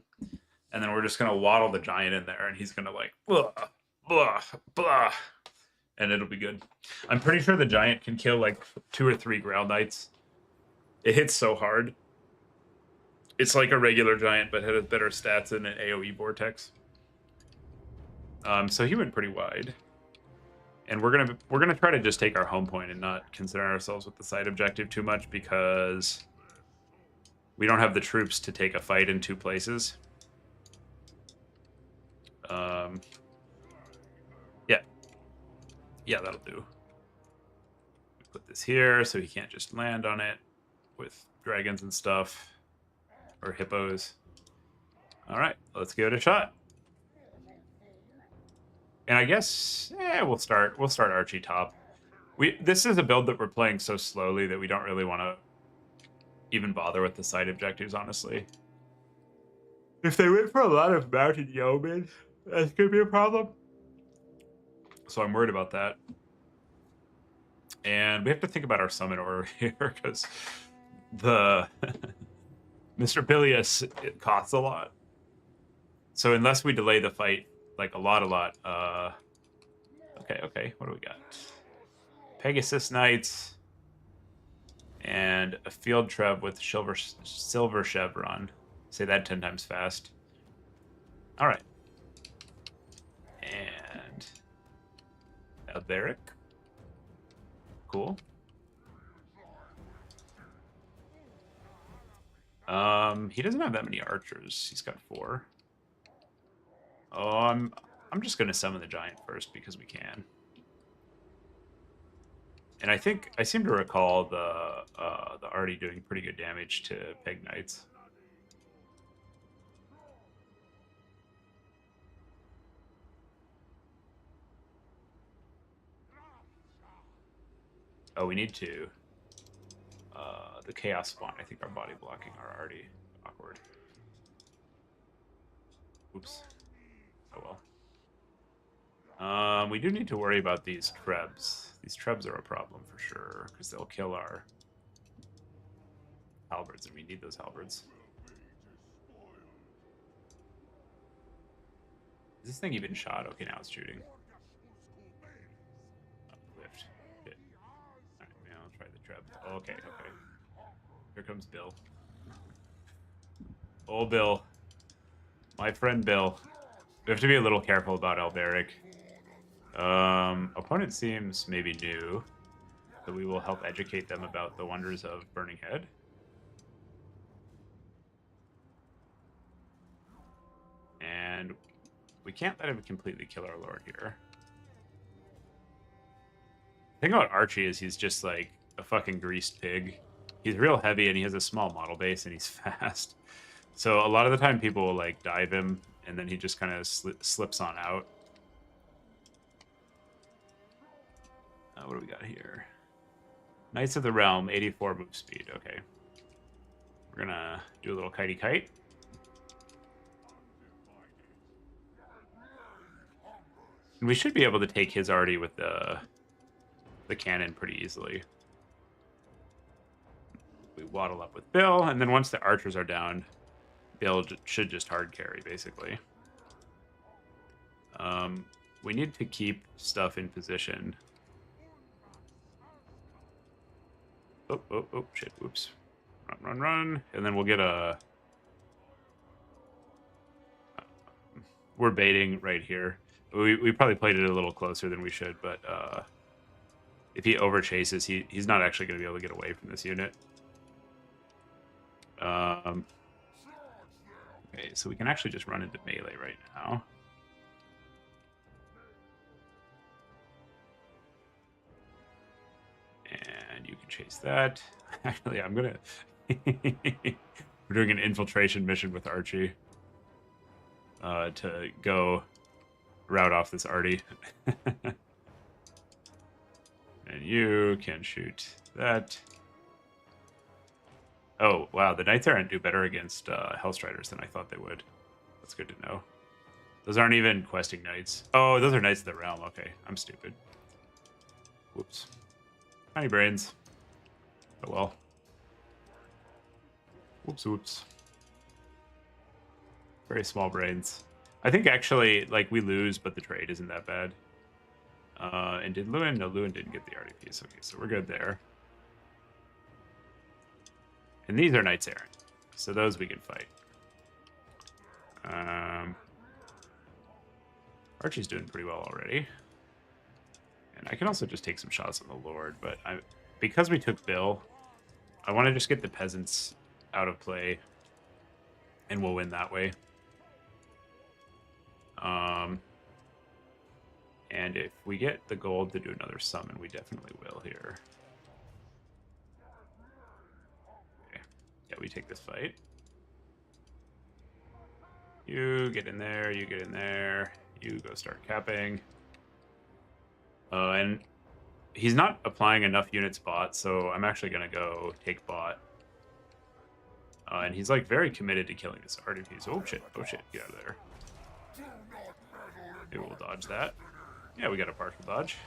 and then we're just gonna waddle the giant in there, and he's gonna like blah blah blah, and it'll be good. I'm pretty sure the giant can kill like 2 or 3 Grail Knights. It hits so hard. It's like a regular giant, but has better stats than an AoE vortex. So he went pretty wide, and we're gonna try to just take our home point and not concern ourselves with the side objective too much because we don't have the troops to take a fight in 2 places. Yeah, that'll do. We put this here so he can't just land on it with dragons and stuff or hippos. All right, let's give it a shot. And I guess we'll start Archie top. This is a build that we're playing so slowly that we don't really want to even bother with the side objectives, honestly. If they went for a lot of mounted yeomen, that's gonna be a problem. So I'm worried about that. And we have to think about our summon order here because the Mr. Bilious, it costs a lot. So unless we delay the fight like a lot. Okay, what do we got? Pegasus Knights and a Field Treb with Silver Chevron. Say that 10 times fast. All right. And Alberic. Cool. He doesn't have that many archers. He's got 4. Oh, I'm just gonna summon the giant first because we can. And I think I seem to recall the Artie doing pretty good damage to Peg Knights. Oh, we need to. The Chaos Spawn. I think our body blocking are already awkward. Oops. Oh well. We do need to worry about these Trebs. These Trebs are a problem for sure, because they'll kill our halberds, and we need those halberds. Is this thing even shot? Okay, now it's shooting. Lift. Hit. Alright, now I'll try the Treb. Oh, okay. Here comes Bill. Old Bill. My friend Bill. We have to be a little careful about Alberic. Opponent seems maybe new, so we will help educate them about the wonders of Burning Head. And we can't let him completely kill our lord here. The thing about Archie is he's just like a fucking greased pig. He's real heavy and he has a small model base and he's fast. So a lot of the time people will like dive him and then he just kind of slips on out. What do we got here? Knights of the Realm, 84 move speed. Okay. We're gonna do a little kitey kite. And we should be able to take his already with the cannon pretty easily. We waddle up with Bill, and then once the archers are down, Bill should just hard carry, basically. We need to keep stuff in position. Oh, shit, whoops. Run. And then we'll get a... we're baiting right here. We probably played it a little closer than we should, but if he overchases, he's not actually going to be able to get away from this unit. Okay, so we can actually just run into melee right now. And you can chase that. Actually, I'm going to... We're doing an infiltration mission with Archie to go route off this Artie. And you can shoot that. Oh, wow. The Knights Errant do better against Hellstriders than I thought they would. That's good to know. Those aren't even questing knights. Oh, those are Knights of the Realm. Okay, I'm stupid. Whoops. Tiny brains. Oh, well. Whoops. Very small brains. I think actually, like, we lose, but the trade isn't that bad. And did Lewin? No, Lewin didn't get the RDPs. Okay, so we're good there. And these are Knights Errant. So those we can fight. Archie's doing pretty well already. And I can also just take some shots on the Lord, but because we took Bill, I want to just get the peasants out of play, and we'll win that way. And if we get the gold to do another summon, we definitely will here. Okay. Yeah, we take this fight. You get in there, you get in there, you go start capping. And he's not applying enough units bot, so I'm actually going to go take bot. And he's like very committed to killing his RDPs. Oh shit, get out of there. Maybe we'll dodge that. Yeah, we got a partial dodge.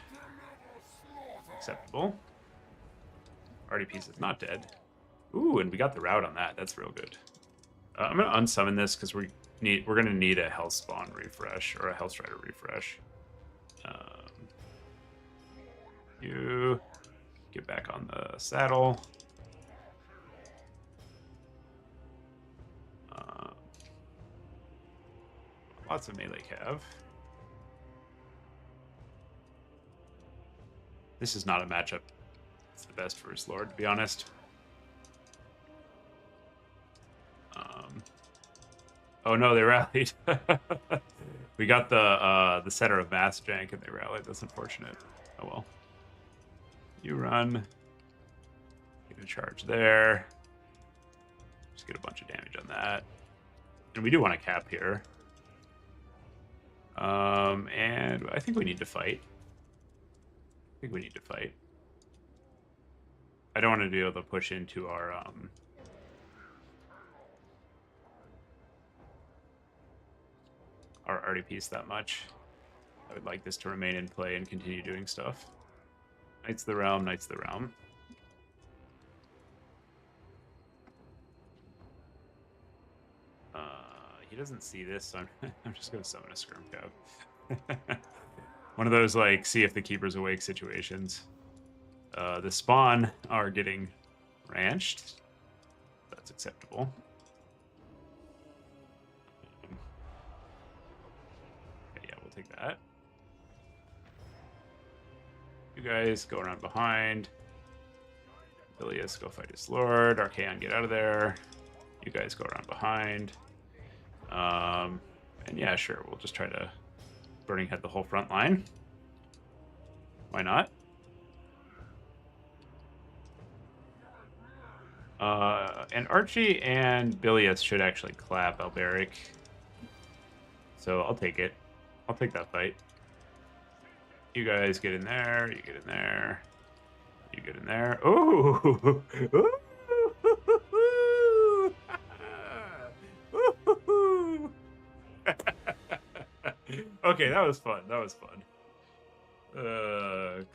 Acceptable. RDPs is not dead. Ooh, and we got the route on that. That's real good. I'm gonna unsummon this because we're gonna need a Hellspawn refresh or a Hellstrider refresh. You get back on the saddle. Lots of melee cav. This is not a matchup. It's the best for his lord, to be honest. Oh no, they rallied. We got the center of mass jank and they rallied. That's unfortunate. Oh well. You run. Get a charge there. Just get a bunch of damage on that. And we do want to cap here. And I think we need to fight. I don't want to be able to push into our RDPs that much. I would like this to remain in play and continue doing stuff. Knights of the Realm. He doesn't see this, so I'm just going to summon a Skirmcav. One of those, like, see if the keeper's awake situations. The spawn are getting ranched. That's acceptable. that. You guys go around behind. Bilius, go fight his lord. Archaon, get out of there. You guys go around behind. And yeah, sure, we'll just try to Burning Head the whole front line. Why not? And Archie and Bilius should actually clap Alberic. So I'll take it. I'll take that fight. You guys get in there. You get in there. You get in there. Ooh! Ooh! Okay, that was fun. That was fun.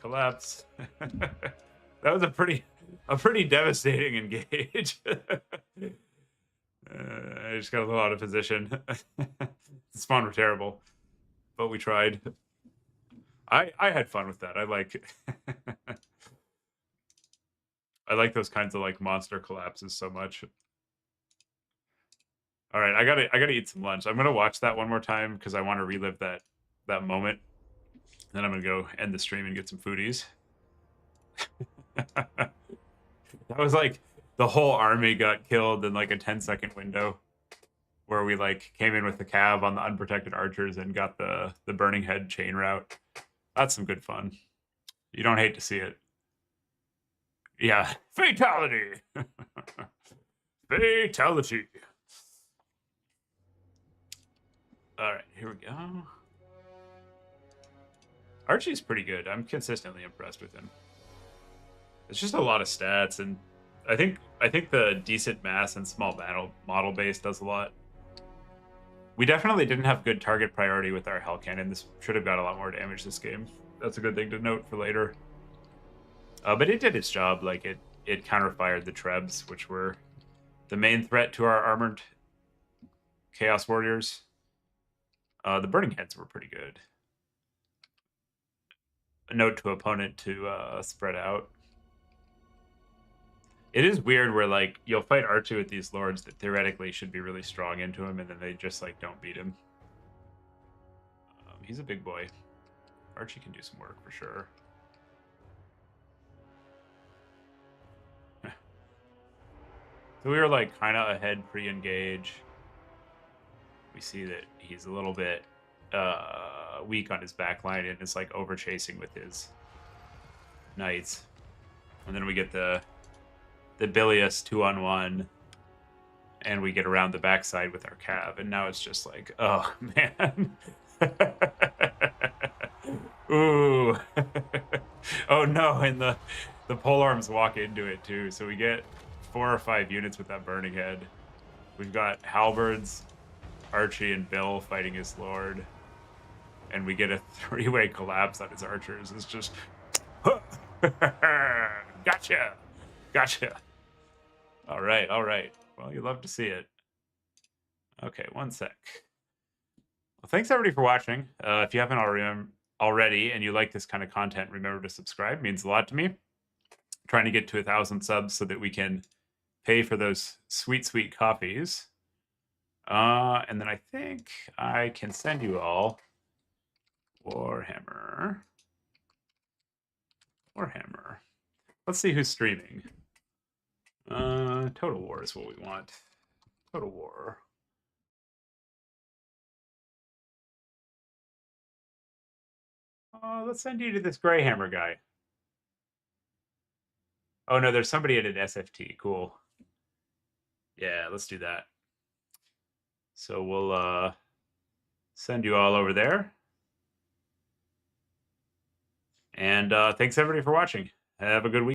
Collapse. That was a pretty devastating engage. I just got a little out of position. The spawn were terrible, but we tried. I had fun with that. I like I like those kinds of like monster collapses so much. All right, I gotta eat some lunch. I'm gonna watch that one more time because I want to relive that moment. Then I'm gonna go end the stream and get some foodies. That was like the whole army got killed in like a 10-second window, where we like came in with the cab on the unprotected archers and got the Burning Head chain route. That's some good fun. You don't hate to see it. Yeah, fatality. Fatality. All right, here we go. Archie's pretty good. I'm consistently impressed with him. It's just a lot of stats, and I think the decent mass and small model base does a lot. We definitely didn't have good target priority with our Hell Cannon. This should have got a lot more damage this game. That's a good thing to note for later. But it did its job. Like it counterfired the Trebs, which were the main threat to our armored Chaos Warriors. The Burning Heads were pretty good. A note to opponent to spread out. It is weird where like you'll fight Archie with these lords that theoretically should be really strong into him, and then they just like don't beat him. He's a big boy. Archie can do some work for sure. So we were like kind of ahead pre-engage. We see that he's a little bit weak on his backline and is like over chasing with his knights. And then we get the Bilius 2-on-1, and we get around the backside with our cab, and now it's just like, oh man. Ooh. Oh no, and the polearms walk into it too, so we get 4 or 5 units with that Burning Head. We've got halberds, Archie and Bill fighting his lord, and we get a 3-way collapse on his archers. It's just gotcha. All right. Well, you love to see it. Okay, one sec. Well, thanks everybody for watching. If you haven't already and you like this kind of content, remember to subscribe. It means a lot to me. I'm trying to get to 1,000 subs so that we can pay for those sweet coffees. And then I think I can send you all Warhammer. Let's see who's streaming. Total War is what we want. Total War. Let's send you to this Greyhammer guy. Oh no, there's somebody at an SFT. Cool. Yeah, let's do that. So we'll send you all over there. And thanks everybody for watching. Have a good week.